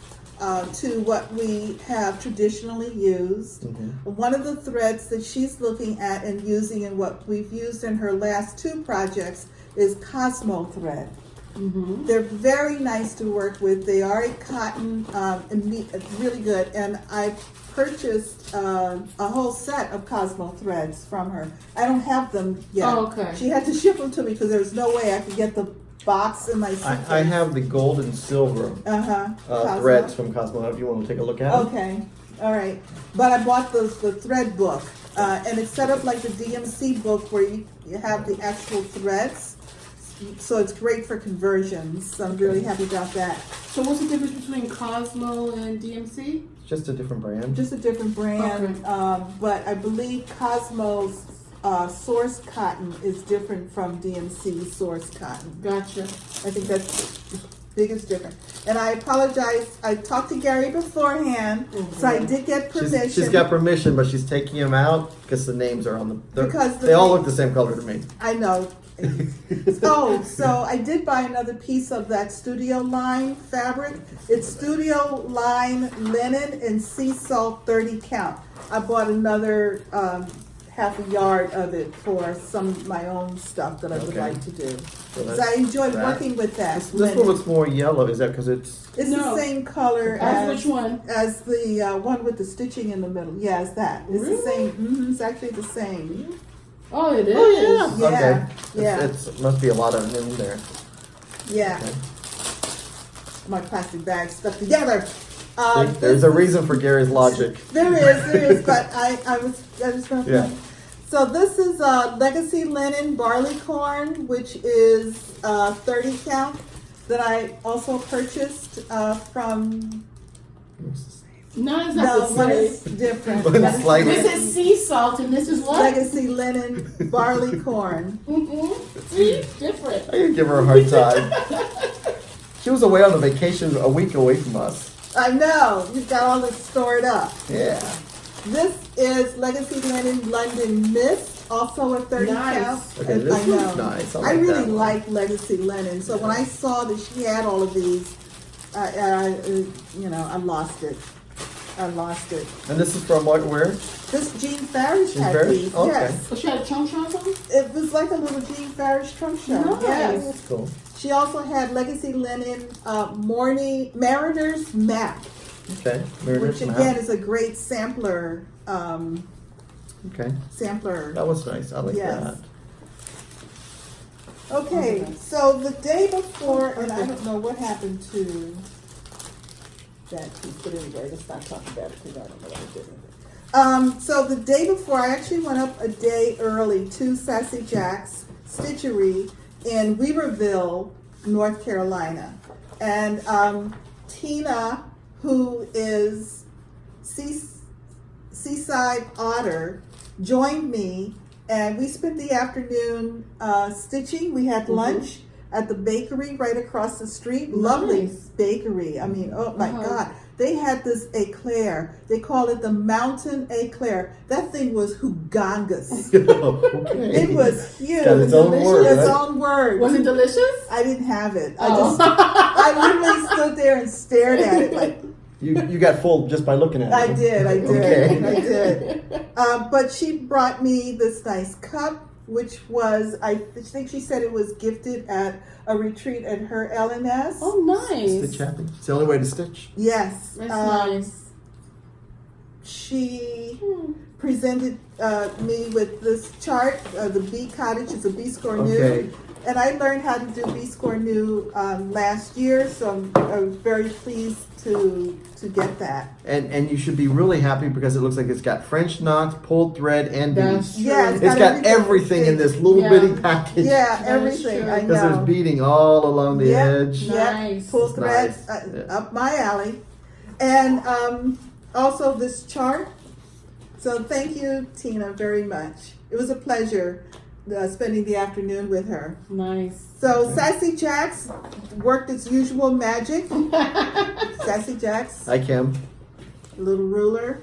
C: to what we have traditionally used. One of the threads that she's looking at and using and what we've used in her last 2 projects is Cosmo thread. They're very nice to work with. They are a cotton, really good. And I purchased a whole set of Cosmo threads from her. I don't have them yet.
B: Oh, okay.
C: She had to ship them to me because there's no way I could get the box in my suitcase.
A: I have the gold and silver threads from Cosmo. If you want to take a look at them.
C: Okay, all right. But I bought the thread book, and it's set up like the DMC book where you have the actual threads. So it's great for conversions. So I'm really happy about that.
B: So what's the difference between Cosmo and DMC?
A: It's just a different brand.
C: Just a different brand, but I believe Cosmo's source cotton is different from DMC source cotton.
B: Gotcha.
C: I think that's the biggest difference. And I apologize. I talked to Gary beforehand, so I did get permission.
A: She's got permission, but she's taking them out because the names are on the.
C: Because
A: they all look the same color to me.
C: I know. So I did buy another piece of that Studio Line fabric. It's Studio Line linen in sea salt 30 count. I bought another half a yard of it for some of my own stuff that I would like to do. So I enjoyed working with that.
A: This one looks more yellow. Is that because it's?
C: It's the same color as
B: which one?
C: As the one with the stitching in the middle. Yeah, it's that. It's the same. It's actually the same.
B: Oh, it is.
C: Oh, yeah.
A: Okay.
C: Yeah.
A: It must be a lot of in there.
C: Yeah.
A: Okay.
C: My plastic bag stuck together.
A: There's a reason for Gary's logic.
C: There is, but I was going to.
A: Yeah.
C: So this is Legacy Linen Barleycorn, which is 30 count, that I also purchased from.
B: No, it's
C: No,
B: not the
C: one
B: same.
C: is different.
A: One slightly.
B: This is sea salt and this is what?
C: Legacy Linen Barleycorn.
B: See? Different.
A: I can give her a hard time. She was away on a vacation a week away from us.
C: I know, you've got all this stored up.
A: Yeah.
C: This is Legacy Linen London Mist, also a 30 count.
A: Okay, this
C: I know.
A: looks nice. I like
C: really
A: that one.
C: like Legacy Linen. So when I saw that she had all of these, I lost it.
A: And this is from what? Where?
C: This Jean Farish
A: Jean
C: had
A: Farish?
C: these.
A: Okay.
C: Yes.
B: So she had a trunk shot or something?
C: It was like a little Jean Farish trunk show.
B: Nice.
C: Yes.
A: That's cool.
C: She also had Legacy Linen Mariner's Map,
A: Okay. Mariners
C: which
A: map.
C: again is a great sampler.
A: Okay.
C: Sampler.
A: That was nice. I like
C: Yes.
A: that.
C: Okay, so the day before, and I don't know what happened to that piece, but anyway, let's not talk about it because I don't know what I did with it. So the day before, I actually went up a day early to Sassy Jack's Stitchery in Weaverville, North Carolina. And Tina, who is Seaside Otter, joined me, and we spent the afternoon stitching. We had lunch at the bakery right across the street. Lovely bakery. I mean, oh my God. They had this eclair. They call it the mountain eclair. That thing was hugongus.
A: Okay.
C: It was huge.
A: Got its own word,
C: Its
A: right?
C: own word.
B: Was it delicious?
C: I didn't have it.
B: Oh.
C: I literally stood there and stared at it like,
A: You got full just by looking at it.
C: I did.
A: Okay.
C: I did. But she brought me this nice cup, which was, I think she said it was gifted at a retreat at her LNS.
B: Oh, nice.
A: Stitch happy. It's the only way to stitch.
C: Yes.
B: That's nice.
C: She presented me with this chart. The Bee Cottage is a B-score new.
A: Okay.
C: And I learned how to do B-score new last year, so I was very pleased to get that.
A: And you should be really happy because it looks like it's got French knots, pulled thread, and
B: That's
A: beads.
B: true.
C: Yeah,
A: It's got everything in this little bitty package.
C: Yeah,
B: That is
C: everything.
B: true.
C: I
A: Because there's
C: know.
A: beading all along the edge.
C: Yep.
B: Nice.
C: Pull
A: It's
C: threads
A: nice. Yeah.
C: up my alley. And also this chart. So thank you, Tina, very much. It was a pleasure spending the afternoon with her.
B: Nice.
C: So Sassy Jacks worked its usual magic. Sassy Jacks,
A: Hi, Kim.
C: little ruler.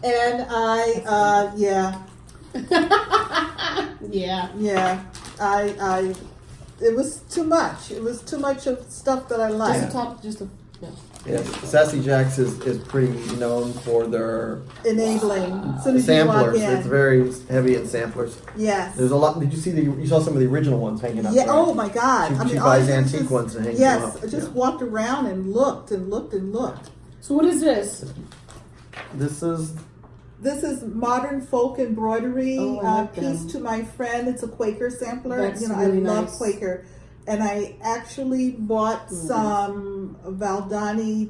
C: And I, yeah,
B: Yeah.
C: it was too much. It was too much of stuff that I
B: Just
C: liked.
B: a top, just a. Yeah.
A: Yeah, Sassy Jacks is pretty known for their
C: Enabling. As soon as you walk
A: samplers.
C: in.
A: It's very heavy in samplers.
C: Yes.
A: There's a lot. Did you see you saw some of the original ones hanging up
C: Yeah.
A: there?
C: Oh my God.
A: She
C: all
A: buys
C: I did was
A: antique
C: just-
A: ones and hangs
C: yes,
A: them up.
C: I just
A: Yeah.
C: walked around and looked and looked and looked.
B: So what is this?
A: This is
C: This is modern folk embroidery
B: Oh, I like
C: piece
B: them.
C: to my friend. It's a Quaker sampler.
B: That's
C: I
B: really
C: love
B: nice.
C: Quaker. And I actually bought some Valdani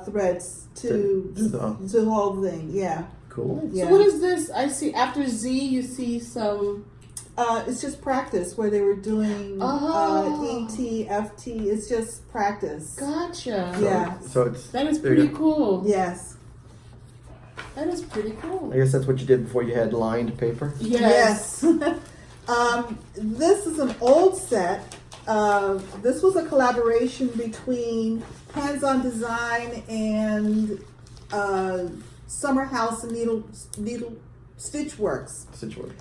C: threads to
A: Do the-
C: the whole thing. Yeah.
A: cool.
C: Yeah.
B: So what is this? I see after Z, you see some.
C: It's just practice where they were doing
B: Oh.
C: ET, FT. It's just practice.
B: Gotcha.
C: Yeah.
A: So it's
B: That is
A: there you
B: pretty
A: go.
B: cool.
C: Yes.
B: That is pretty cool.
A: I guess that's what you did before you had lined paper.
B: Yes.
C: This is an old set. This was a collaboration between Hands On Design and Summer House and Needle Stitch Works.
A: Situation.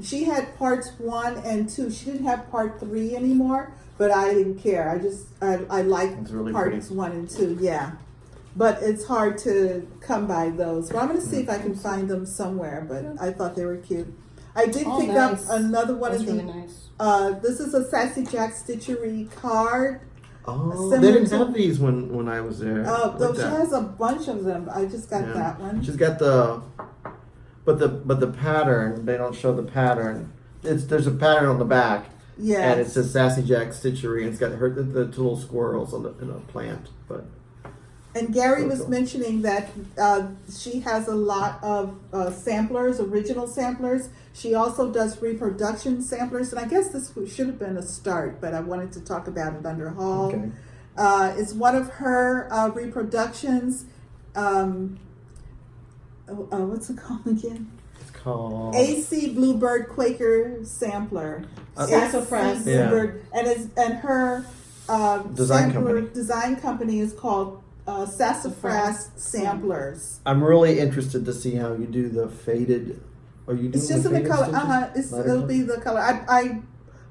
C: She had parts 1 and 2. She didn't have part 3 anymore, but I didn't care. I like
A: It's really
C: parts
A: pretty.
C: 1 and 2. Yeah, but it's hard to come by those. But I'm gonna see if I can find them somewhere. But I thought they were cute. I did
B: Oh,
C: pick
B: nice.
C: up another one
B: That's
C: of the.
B: really nice.
C: This is a Sassy Jack Stitchery card.
A: Oh,
C: Similar
A: they didn't
C: to-
A: have these when I was there.
C: Oh,
A: Like
C: she
A: that.
C: has a bunch of them. I just got
A: Yeah.
C: that one.
A: She's got but the pattern. They don't show the pattern. There's a pattern on the back,
C: Yeah.
A: and it says Sassy Jack Stitchery, and it's got the two little squirrels in a plant. But
C: And Gary
A: So
C: was
A: cool.
C: mentioning that she has a lot of samplers, original samplers. She also does reproduction samplers, and I guess this should have been a start, but I wanted to talk about it under Hall.
A: okay,
C: It's one of her reproductions. What's it called again?
A: it's called
C: AC Bluebird Quaker Sampler.
B: Sassafras.
C: AC Bluebird, and her
A: Design
C: sampler
A: company.
C: design company is called Sassafras Samplers.
A: I'm really interested to see how you do the faded. Are you doing
C: It's just
A: the
C: in the
A: faded
C: color.
A: stitches?
C: It'll be the color. I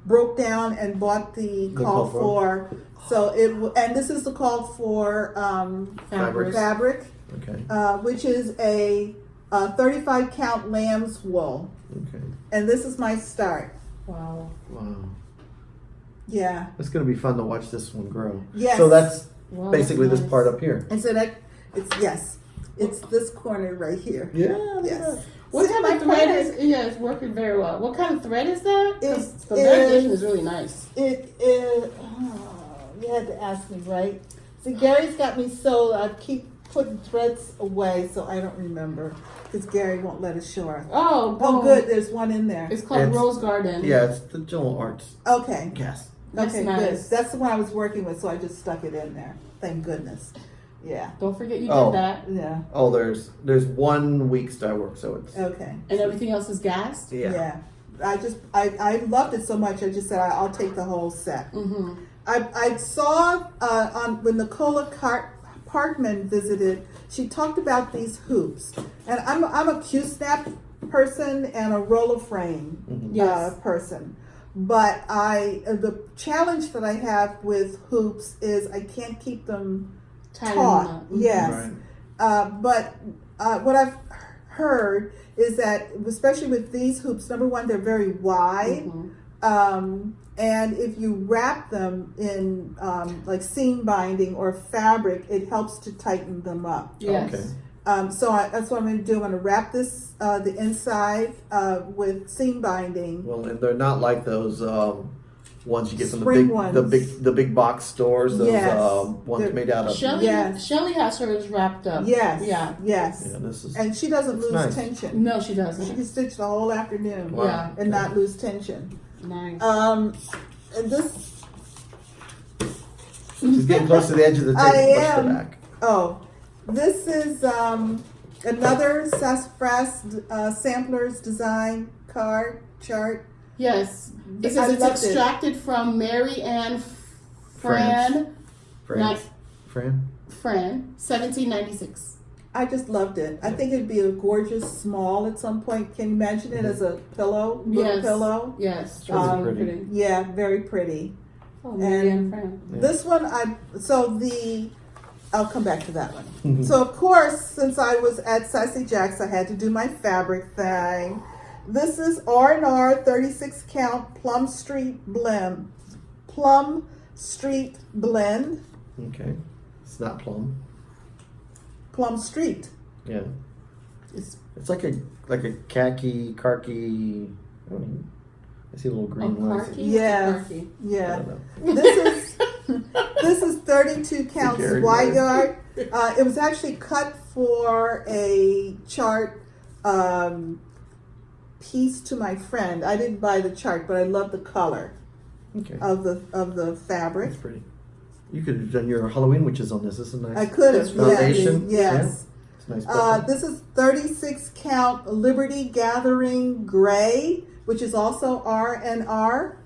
C: broke down and bought the call for. So and this is the call for
A: Fabrics.
C: fabric,
A: Okay.
C: which is a 35 count lamb's wool,
A: Okay.
C: and this is my start.
B: Wow.
A: Wow.
C: Yeah.
A: It's gonna be fun to watch this one grow.
C: Yes.
A: So that's
B: Wow,
A: basically
B: that's
A: this
B: nice.
A: part up here.
C: And so it's this corner right here.
A: Yeah.
C: Yes.
B: What
C: See,
B: type
C: my
B: of thread is?
C: product-
B: Yeah, it's working very well. What kind of thread is that? 'Cause
C: It
B: the variation
C: is-
B: is really nice.
C: It is. You had to ask me, right? See, Gary's got me so I keep putting threads away, so I don't remember because Gary won't let us show her.
B: Oh,
C: Oh, good. There's one in there.
B: It's called
A: It's-
B: Rose Garden.
A: Yeah, it's the General Arts.
C: Okay.
A: Yes.
B: That's
C: Okay,
B: nice.
C: good. That's the one I was working with, so I just stuck it in there. Thank goodness. Yeah.
B: Don't forget you
A: Oh.
B: did that.
C: Yeah.
A: Oh, there's 1 week's dye work, so it's
C: Okay.
B: And everything else is gassed?
A: yeah.
C: I loved it so much. I just said I'll take the whole set.
B: Mm-hmm.
C: I saw when Nicola Parkman visited, she talked about these hoops, and I'm a Q-snap person and a roller frame
A: Mhm.
B: Yes.
C: person, but the challenge that I have with hoops is I can't keep them taut. Yes,
A: Right.
C: but what I've heard is that especially with these hoops, number one, they're very wide.
B: Mm-hmm.
C: And if you wrap them in like seam binding or fabric, it helps to tighten them up.
B: Yes.
A: Okay.
C: So that's what I'm going to do. I'm going to wrap this the inside with seam binding.
A: Well, and they're not like those ones you get from
C: Spring
A: the big box stores. Those
C: Yes.
A: ones
C: They're-
A: made out of.
B: Shelly,
C: Yes.
B: Shelly has hers wrapped up.
C: Yes.
B: Yeah.
C: Yes.
A: Yeah, this is.
C: And she doesn't
A: It's
C: lose
A: nice.
C: tension.
B: No, she
C: She
B: doesn't.
C: can stitch the whole afternoon
A: Wow.
B: Yeah.
C: and not lose tension.
B: Nice.
C: And this.
A: She's getting close to the edge of the table.
C: I
A: Push the
C: am.
A: back.
C: Oh, this is another Sassafras Samplers design card chart.
B: Yes. It
C: I
B: says it's
C: loved it.
B: extracted from Mary Ann
A: France.
B: Fran,
A: Fran?
B: 1796.
C: I just loved it. I think it'd be a gorgeous small at some point. Can you imagine it as a pillow? Little
B: Yes.
C: pillow?
B: Yes.
A: It's really
B: that's
A: pretty.
C: Yeah, very pretty.
B: Oh, Mary Ann
C: And
B: Fran.
A: Yeah.
C: This one, I'll come back to that one. So of course, since I was at Sassy Jack's, I had to do my fabric thing. This is R&R 36 count Plum Street Blend.
A: Okay. It's not plum.
C: Plum Street.
A: Yeah.
B: It's
A: It's like a khaki, khaki. I don't know. I see a little green lines.
B: Carkey?
C: Yeah.
B: Carkey.
A: I
C: Yeah.
A: don't know.
C: This is 32 counts
A: Carried
C: wide
A: away.
C: yard. It was actually cut for a chart piece to my friend. I didn't buy the chart, but I love the color
A: Okay.
C: of the fabric.
A: That's pretty. You could have done your Halloween witches on this. This is nice.
C: I could have,
A: Foundation.
C: yes.
A: It's nice. purple.
C: This is 36 count Liberty Gathering Gray, which is also R&R.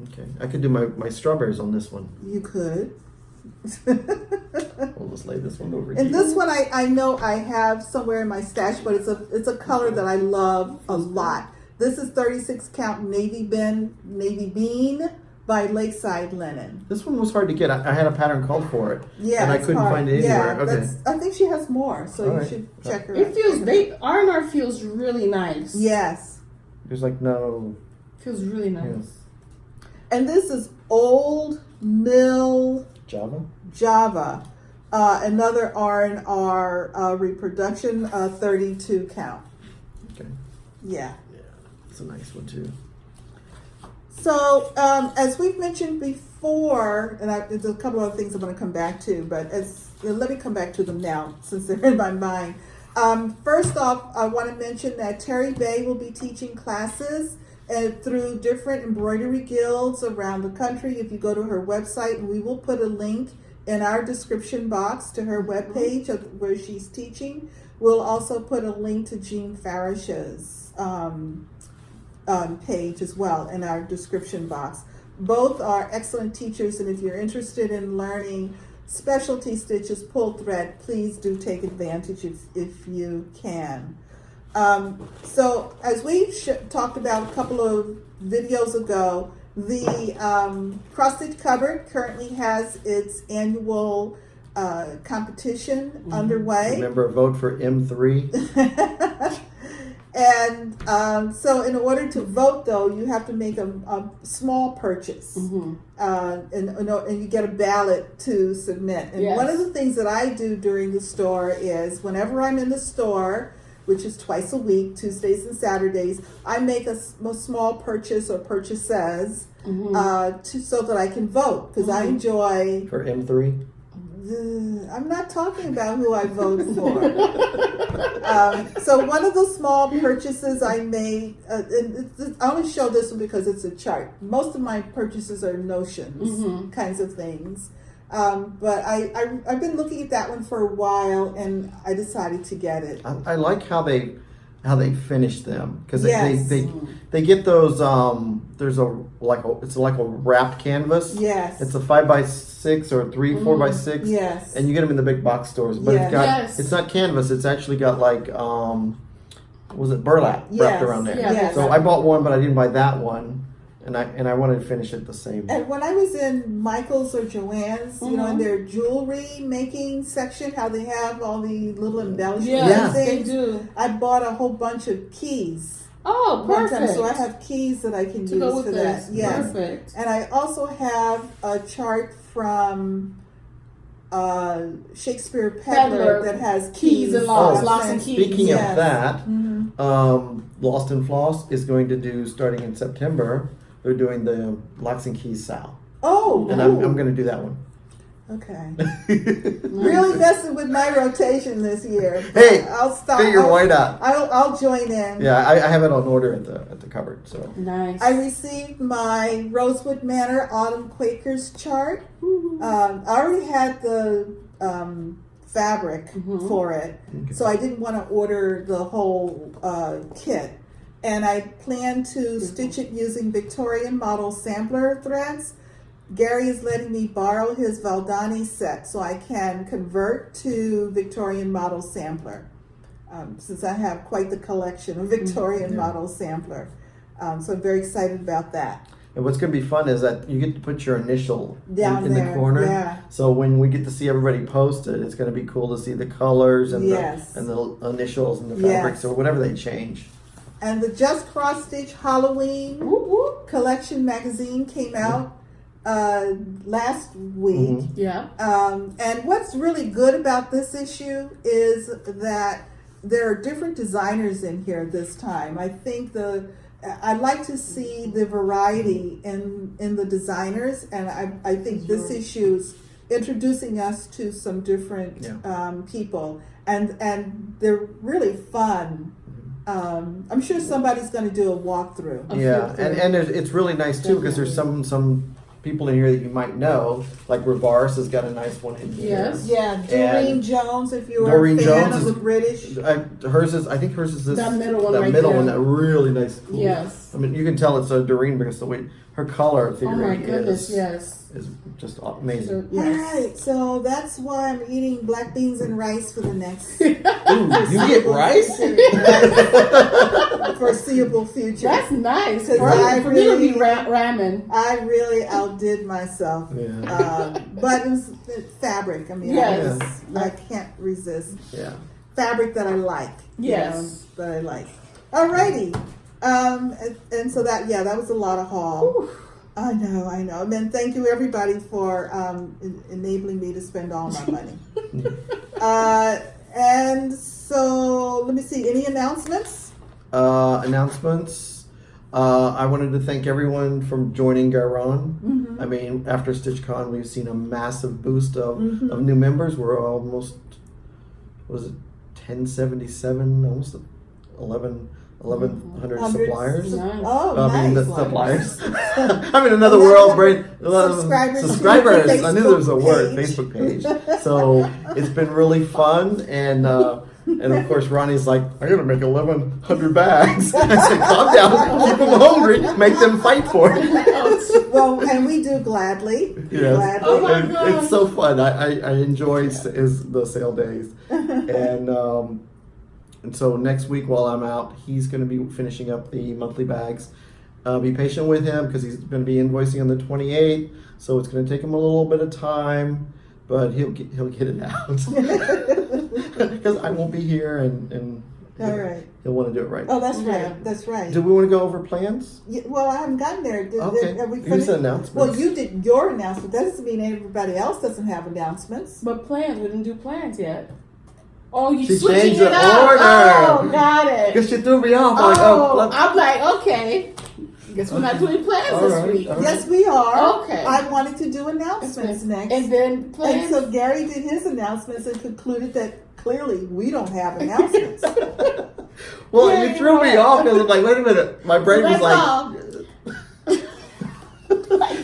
A: Okay. I could do my strawberries on this one.
C: You could.
A: We'll just lay this one over here.
C: And this one I know I have somewhere in my stash, but it's a color that I love a lot. This is 36 count Navy Bean by Lakeside Linen.
A: This one was hard to get. I had a pattern called for it.
C: Yeah,
A: And I
C: it's
A: couldn't
C: hard.
A: find it
C: Yeah,
A: anywhere. Okay.
C: I think she has more, so
A: All
C: you
A: right.
C: should check her
B: It
C: out.
B: feels R&R feels really nice.
C: Yes.
A: There's like no.
B: Feels really nice.
A: Yes.
C: And this is Old Mill
A: Java.
C: another R&R reproduction, 32 count.
A: Okay.
C: Yeah.
A: Yeah. It's a nice one too.
C: So, as we've mentioned before, and there's a couple of things I'm going to come back to, but let me come back to them now since they're in my mind. First off, I want to mention that Terry Bay will be teaching classes through different embroidery guilds around the country. If you go to her website, and we will put a link in our description box to her webpage of where she's teaching. We'll also put a link to Jean Farish's page as well in our description box. Both are excellent teachers, and if you're interested in learning specialty stitches, pull thread, please do take advantage if you can. So as we talked about a couple of videos ago, the Cross Stitch Cupboard currently has its annual competition underway.
A: Remember, vote for M3.
C: And so in order to vote, though, you have to make a small purchase. And you get a ballot to submit. And
B: Yes.
C: one of the things that I do during the store is whenever I'm in the store, which is twice a week, Tuesdays and Saturdays, I make a small purchase or purchases so that I can vote, because I enjoy...
A: For M3?
C: I'm not talking about who I vote for. So one of the small purchases I made, and I only show this one because it's a chart. Most of my purchases are notions, kinds of things. But I've been looking at that one for a while, and I decided to get it.
A: I like how they finish them, because
C: Yes.
A: they get those. There's it's like a wrapped canvas.
C: Yes.
A: It's a 5x6 or 4x6.
C: Yes.
A: And you get them in the big box stores, but
C: Yes.
A: it's not canvas. It's actually got like was it burlap
C: Yes.
A: wrapped around there?
C: Yes.
A: So I bought one, but I didn't buy that one, and I wanted to finish it the same.
C: And when I was in Michael's or Joann's, you know, in their jewelry making section, how they have all the little embellishments
B: Yes,
C: and
B: they
C: things,
B: do.
C: I bought a whole bunch of keys.
B: Oh,
C: one time,
B: perfect.
C: so I have keys that I can
B: to go
C: use
B: with
C: for
B: this.
C: that. Yes.
B: Perfect.
C: And I also have a chart from Shakespeare Peddler that has
B: Keys and locks,
A: Oh,
B: locks and keys.
A: Speaking
C: Yes.
A: of that, Lost and Floss is going to do, starting in September, they're doing the Locks and Keys SAL.
C: Oh,
A: And I'm going to do that one.
C: okay. Really messing with my rotation this year.
A: Hey,
C: I'll stop.
A: figure why not?
C: I'll join in.
A: Yeah, I have it on order at the cupboard. So
B: Nice.
C: I received my Rosewood Manor Autumn Quakers chart. I already had the fabric for it, so I didn't want to order the whole kit. and I plan to stitch it using Victorian model sampler threads. Gary is letting me borrow his Valdani set so I can convert to Victorian model sampler, since I have quite the collection of Victorian model sampler. So I'm very excited about that.
A: And what's going to be fun is that you get to put your initial
C: Down
A: in
C: there,
A: the corner.
C: yeah.
A: So when we get to see everybody post it, it's going to be cool to see the colors and
C: Yes.
A: the initials and the fabrics or whatever they change.
C: And the Just Cross Stitch Halloween collection magazine came out last week.
B: Yeah.
C: And what's really good about this issue is that there are different designers in here this time. I think I'd like to see the variety in the designers, and I think this issue is introducing us to some different people, and they're really fun. I'm sure somebody's going to do a walkthrough.
A: And it's really nice too because there's some people in here that you might know, like Ravaris has got a nice one in here.
B: Yes.
C: Yeah, Doreen Jones, if you're
A: Doreen
C: a fan
A: Jones
C: of the British.
A: I think hers is this.
B: That middle one
A: That
B: right
A: middle
B: there.
A: one, that really nice. Cool.
B: Yes.
A: I mean, you can tell it's a Doreen because the way her color theory
B: Oh my goodness, yes.
A: is just amazing.
B: Yes.
C: All right, so that's why I'm eating black beans and rice for the next
A: Ooh, you get rice?
C: foreseeable future.
B: That's nice.
C: Because
B: For me to be ramen.
C: I really outdid myself.
A: Yeah.
C: But it was fabric. I mean,
B: Yes.
C: I can't resist.
A: Yeah.
C: Fabric that I like.
B: Yes.
C: That I like. Alrighty. And so that was a lot of haul.
B: Whew.
C: I know. And then thank you everybody for enabling me to spend all my money. And so let me see. Any announcements?
A: Announcements. I wanted to thank everyone from joining Garon.
C: Mm-hmm.
A: I mean, after StitchCon, we've seen a massive boost of new members. We're almost, was it 1077? Almost 1,100 suppliers.
B: Nice.
C: Oh,
A: I mean,
C: nice.
A: the suppliers. I'm in another world, brain. Subscribers.
C: to the
A: I knew there was a
C: Facebook
A: word,
C: page.
A: Facebook page. So it's been really fun, and of course Ronnie's like, I'm gonna make 1,100 bags. I said, calm down, keep them hungry, make them fight for it.
C: Well, and we do gladly.
A: Yes.
C: Gladly.
B: Oh my
A: And
B: God.
A: it's so fun. I enjoy the sale days, and so next week while I'm out, he's going to be finishing up the monthly bags. Be patient with him because he's going to be invoicing on the 28th, so it's going to take him a little bit of time, but he'll get it out because I won't be here, and
C: All right.
A: he'll want to do it right.
C: Oh, that's
B: Yeah.
C: right. That's right.
A: Do we want to go over plans?
C: Well, I haven't gotten there.
A: Okay.
C: Have we
A: You
C: finished?
A: said announcements.
C: Well, you did your announcement. That doesn't mean everybody else doesn't have announcements.
B: But plans, we didn't do plans yet. Oh, you
A: She
B: switching
A: changed
B: it
A: the
B: up.
A: order.
B: Oh, got it.
A: Because she threw me off. I'm like,
B: Oh,
A: let's-
B: I'm like, okay. Guess we're not doing plans
A: All
B: this
A: right,
B: week.
A: all right.
C: Yes, we are.
B: Okay.
C: I wanted to do announcements next.
B: And then
C: And
B: plans.
C: so Gary did his announcements and concluded that clearly we don't have announcements.
A: Well,
B: Yeah,
A: you threw me
B: right.
A: off because I'm like, wait a minute. My brain was
B: That's
A: like,
B: all.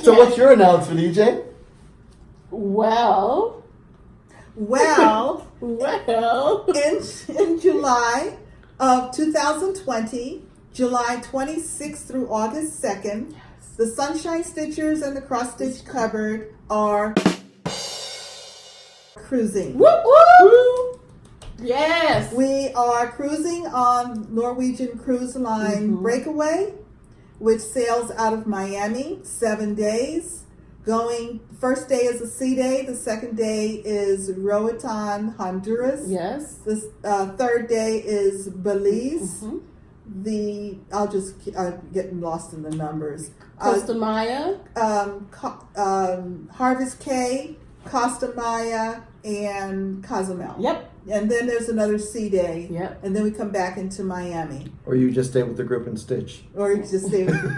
A: so what's your announcement, EJ?
B: Well,
C: Well,
B: well.
C: in July of 2020, July 26th through August 2nd, the Sunshine Stitchers and the Cross Stitch Cupboard are cruising.
B: Whoop, whoop. Yes.
C: We are cruising on Norwegian Cruise Line Breakaway, which sails out of Miami, 7 days. First day is a sea day. The second day is Roatan, Honduras.
B: Yes.
C: The third day is Belize.
B: Mm-hmm.
C: I'll just getting lost in the numbers.
B: Costa Maya.
C: Harvest Caye, Costa Maya, and Cozumel.
B: Yep.
C: And then there's another sea day.
B: Yep.
C: And then we come back into Miami.
A: Or you just stay with the group and stitch?
C: Or you just stay with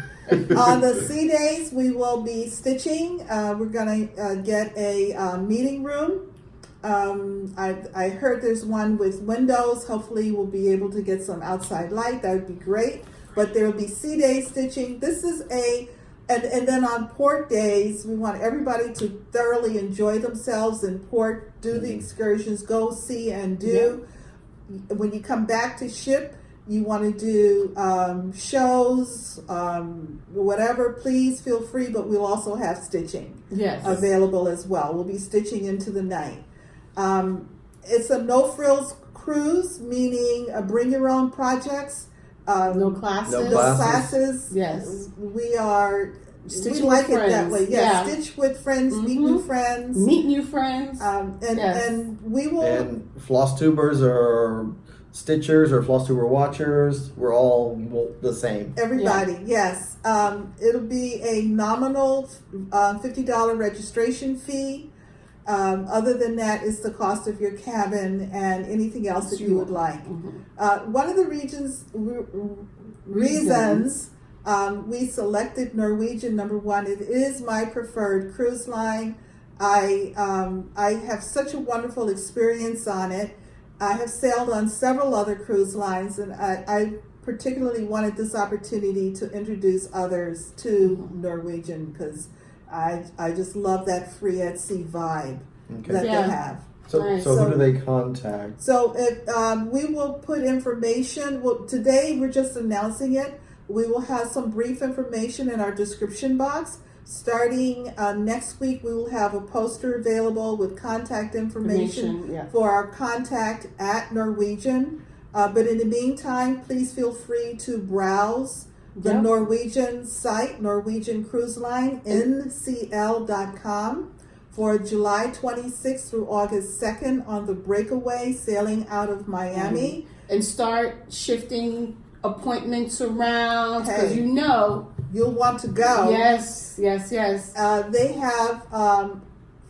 C: On the sea days, we will be stitching. We're going to get a meeting room. I heard there's one with windows. Hopefully we'll be able to get some outside light. That would be great. But there will be sea day stitching. This is and then on port days, we want everybody to thoroughly enjoy themselves in port, do the excursions, go see and do. When you come back to ship, you want to do shows, whatever, please feel free, but we'll also have stitching
B: Yes.
C: available as well. We'll be stitching into the night. It's a no-frills cruise, meaning bring your own projects.
B: No classes.
A: No
C: No classes.
B: Yes.
C: We are,
B: Stitch
C: we
B: with
C: like it that
B: friends.
C: way.
B: Yeah.
C: Stitch with friends, meet
B: Mhm.
C: new friends.
B: Meet new friends. Yes.
C: And we will,
A: And Flosstubers or Stitchers or Flosstuber watchers, we're all the same.
C: everybody, yes. It'll be a nominal $50 registration fee. Other than that, it's the cost of your cabin and anything else that you would like. One of the reasons we selected Norwegian, number one, it is my preferred cruise line. I have such a wonderful experience on it. I have sailed on several other cruise lines, and I particularly wanted this opportunity to introduce others to Norwegian because I just love that free at sea vibe
A: Okay.
C: that
B: Yeah.
C: they have.
A: So,
B: Nice.
A: so who do they contact?
C: So we will put information. Well, today we're just announcing it. We will have some brief information in our description box. Starting next week, we will have a poster available with contact information
B: Yeah.
C: for our contact at Norwegian. But in the meantime, please feel free to browse the
B: Yep.
C: Norwegian site, Norwegian Cruise Line, ncl.com, for July 26th through August 2nd on the breakaway sailing out of Miami.
B: And start shifting appointments around because
C: Hey.
B: you know.
C: You'll want to go.
B: Yes.
C: They have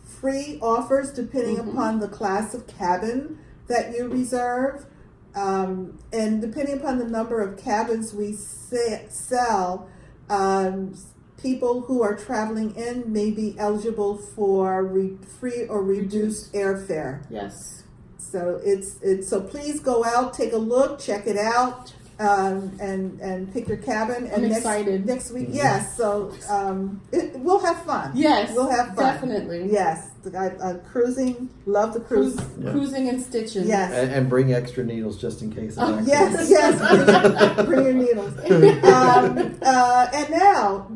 C: free offers depending
B: Mhm.
C: upon the class of cabin that you reserve. And depending upon the number of cabins we sell, people who are traveling in may be eligible for free or reduced airfare.
B: Yes.
C: So so please go out, take a look, check it out, and pick your cabin. And
B: I'm excited.
C: Next week, yes. So we'll have fun.
B: Yes.
C: We'll have fun.
B: Definitely.
C: Yes, cruising. Love the cruise.
A: Yeah.
B: Cruising and stitching.
C: Yes.
A: And bring extra needles just in case. of accidents.
C: Yes. Bring your needles. And now,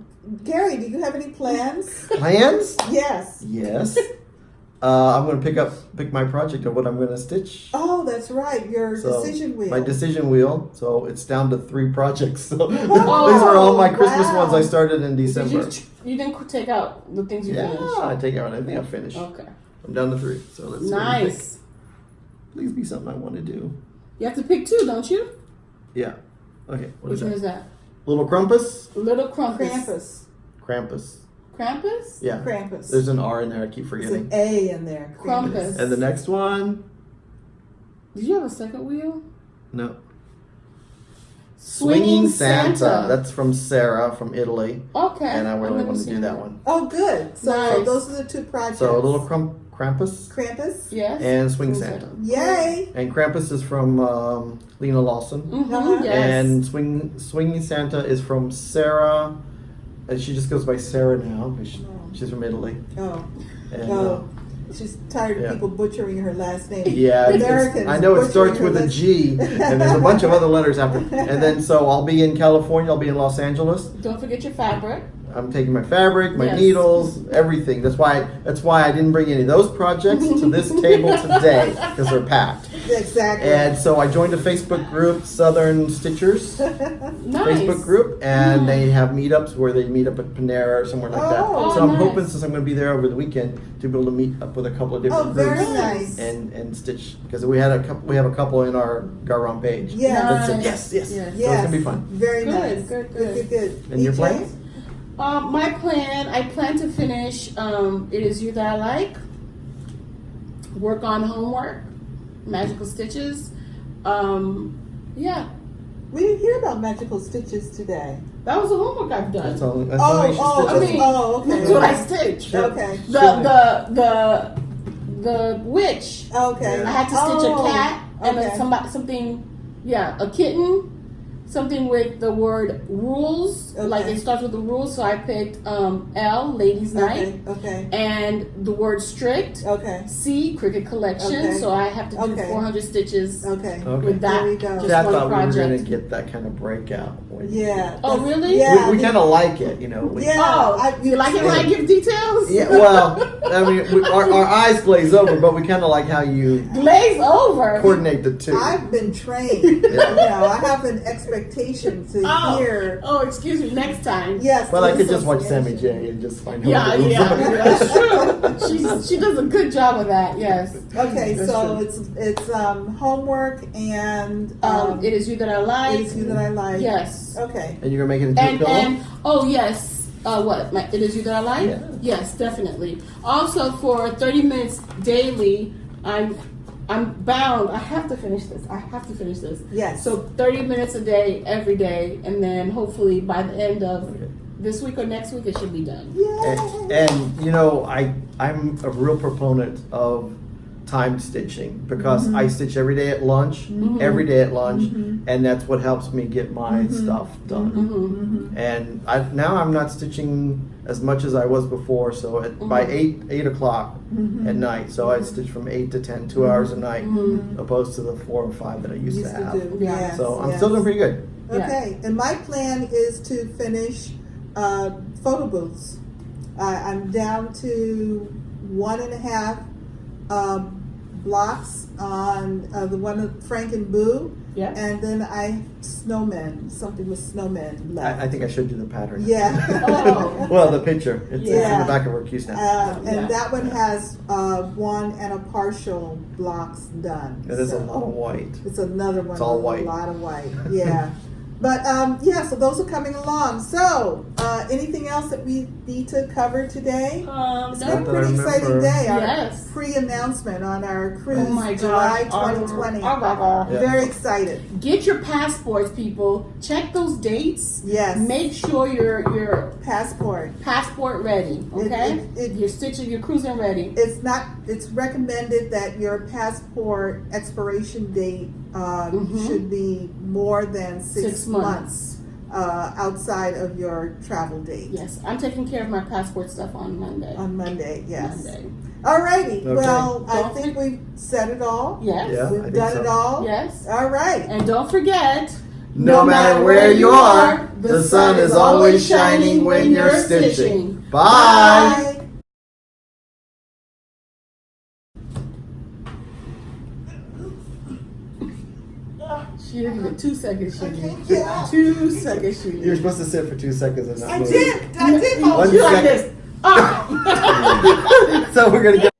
C: Gary, do you have any plans?
A: Plans?
C: Yes.
A: Yes. I'm going to pick my project of what I'm going to stitch.
C: Oh, that's right. Your
A: So,
C: decision wheel.
A: My decision wheel. So it's down to 3 projects. So
C: Oh,
A: these are all my Christmas
C: wow.
A: ones I started in
B: Did
A: December.
B: you didn't take out the things you
A: Yeah,
B: finished.
A: I take out everything I finished.
B: Okay.
A: I'm down to 3. So let's see what we pick.
B: Nice.
A: Please be something I want to do.
B: You have to pick 2, don't you?
A: Yeah. Okay. What
B: Which
A: is
B: one
A: that?
B: is that?
A: Little Krampus?
B: Little Krampus.
C: Krampus.
A: Krampus.
B: Krampus?
A: Yeah.
C: Krampus.
A: There's an R in there. I keep
C: There's
A: forgetting.
C: an A in there.
B: Krampus.
A: And the next one?
B: Did you have a second wheel?
A: No.
B: Swinging Santa.
A: That's from Sarah from Italy.
B: Okay.
A: And I
B: I've
A: really
B: never
A: want to do
B: seen
A: that one.
C: Oh, good. So
B: Nice.
C: those are the 2 projects.
A: So a little Krampus
C: Krampus.
B: Yes.
A: and Swing Santa.
C: Yay.
A: And Krampus is from Lena Lawson.
B: Mm-hmm.
C: Uh-huh.
B: Yes.
A: And Swinging Santa is from Sarah. And she just goes by Sarah now. She's from Italy.
C: Oh.
A: And,
C: Oh. She's tired of
A: yeah.
C: people butchering her last name.
A: yeah,
C: Americans.
A: I know it starts
C: butchering
A: with
C: her
A: a
C: last-
A: G, and there's a bunch of other letters after. And then so I'll be in California. I'll be in Los Angeles.
B: Don't forget your fabric.
A: I'm taking my fabric, my
B: Yes.
A: needles, everything. That's why I didn't bring any of those projects to this table today because they're packed.
C: Exactly.
A: And so I joined a Facebook group, Southern Stitchers
B: Nice.
A: Facebook group, and they have meetups where they meet up at Panera or somewhere like that.
C: Oh,
A: So I'm
B: nice.
A: hoping, since I'm going to be there over the weekend, to be able to meet up with a couple of different
C: Oh, very
A: groups
C: nice.
A: and stitch, because we have a couple in our Garon page.
C: Yeah.
A: That said,
B: Nice.
A: yes.
B: Yes.
A: So it's
C: Yes.
A: gonna be fun.
C: Very
B: Good,
C: nice.
B: good.
C: Good.
A: And your
C: EJ?
A: plans?
B: My plan, I plan to finish It Is You That I Like, work on homework, magical stitches. Yeah,
C: We didn't hear about magical stitches today.
B: that was the homework I've done.
A: That's all. That's all you should stitch.
B: I mean,
C: okay.
B: That's what I stitched.
C: Okay.
B: The witch.
C: Okay.
B: I had to stitch a cat and
C: okay.
B: then something, a kitten, something with the word rules, like
C: Okay.
B: it starts with the rules. So I picked L, Ladies Night,
C: Okay.
B: and the word strict.
C: Okay.
B: C, Cricket Collection.
C: Okay.
B: So I have to do
C: Okay.
B: 400 stitches
C: Okay.
A: Okay.
B: with that.
C: There we go.
B: Just
A: See, I
B: one
A: thought
B: project.
A: we were going to get that kind of breakout.
C: Yeah.
B: Oh,
C: that's-
B: really?
C: Yeah.
A: We kind of like it, you know. We,
C: Yeah.
B: Oh, you like it when I give details?
A: Yeah, well, I mean, our eyes glaze over, but we kind of like how you
B: Glaze over.
A: coordinate the two.
C: I've been trained. You know, I have an expectation to hear.
B: Oh, excuse me. Next time.
C: Yes.
A: Well, I could just watch Sammy
C: association.
A: J and just find out.
B: Yeah,
A: what the rules
B: yeah,
A: are.
B: that's true. She does a good job of that. Yes.
C: Okay,
B: That's
C: so
B: true.
C: it's homework and
B: It is you that I like.
C: It Is You That I Like.
B: Yes.
C: Okay.
A: And you're gonna make it into a pillow.
B: And oh yes. What? It is you that I like.
A: Yeah.
B: Yes, definitely. Also, for 30 minutes daily, I'm bound. I have to finish this.
C: Yes.
B: So 30 minutes a day, every day, and then hopefully by the end of
A: Okay.
B: this week or next week, it should be done.
A: And you know, I'm a real proponent of time stitching because I stitch every day at lunch, and that's what helps me get my stuff done.
B: Mm-hmm.
A: And now I'm not stitching as much as I was before. So by 8 o'clock at night, so I stitch from 8 to 10, 2 hours a night, opposed to the 4 or 5 that I used to have.
C: do.
B: Yeah.
C: Yes,
A: So I'm
C: yes.
A: still doing pretty good.
C: Okay, and my plan is to finish photo booths. I'm down to 1.5 blocks on the one of Frank and Boo,
B: Yeah.
C: and then something with snowmen left.
A: I think I showed you the pattern.
C: Yeah.
B: Oh.
A: Well, the picture. It's in
C: Yeah.
A: the back of our queue now.
C: And
B: Yeah.
C: that one has 1 and a partial blocks done.
A: It is a
C: So
A: lot of white.
C: It's another one.
A: It's all
C: with
A: white.
C: A lot of white. Yeah. But so those are coming along. So anything else that we need to cover today? It's been a
A: Not that I
C: pretty exciting
A: remember.
C: day. Our
B: Yes.
C: pre-announcement on our cruise,
B: Oh my
C: July
B: God.
C: 2020.
A: Yeah.
C: Very excited.
B: Get your passports, people. Check those dates.
C: Yes.
B: Make sure your
C: Passport.
B: passport ready. Okay.
C: It-
B: Your stitching, your cruising ready.
C: It's recommended that your passport expiration date should be more than 6 months outside of your travel date.
B: Yes, I'm taking care of my passport stuff on Monday.
C: On Monday, yes.
B: Monday.
C: Alrighty,
A: Okay.
C: well, I
B: Don't
C: think we've said it all.
B: Yes.
A: Yeah. I
C: We've
A: think
C: done
A: so.
C: it all.
B: Yes.
C: All right.
B: And don't forget,
A: No matter where you are, the sun is always shining when you're stitching. Bye.
B: She didn't even 2 seconds. She
C: I
B: did.
C: can't get out.
B: 2 seconds. She did.
A: You're supposed to sit for 2 seconds and not
C: I
A: move.
C: did.
A: One
B: You like
A: second.
B: this. Ah!
A: So we're gonna get.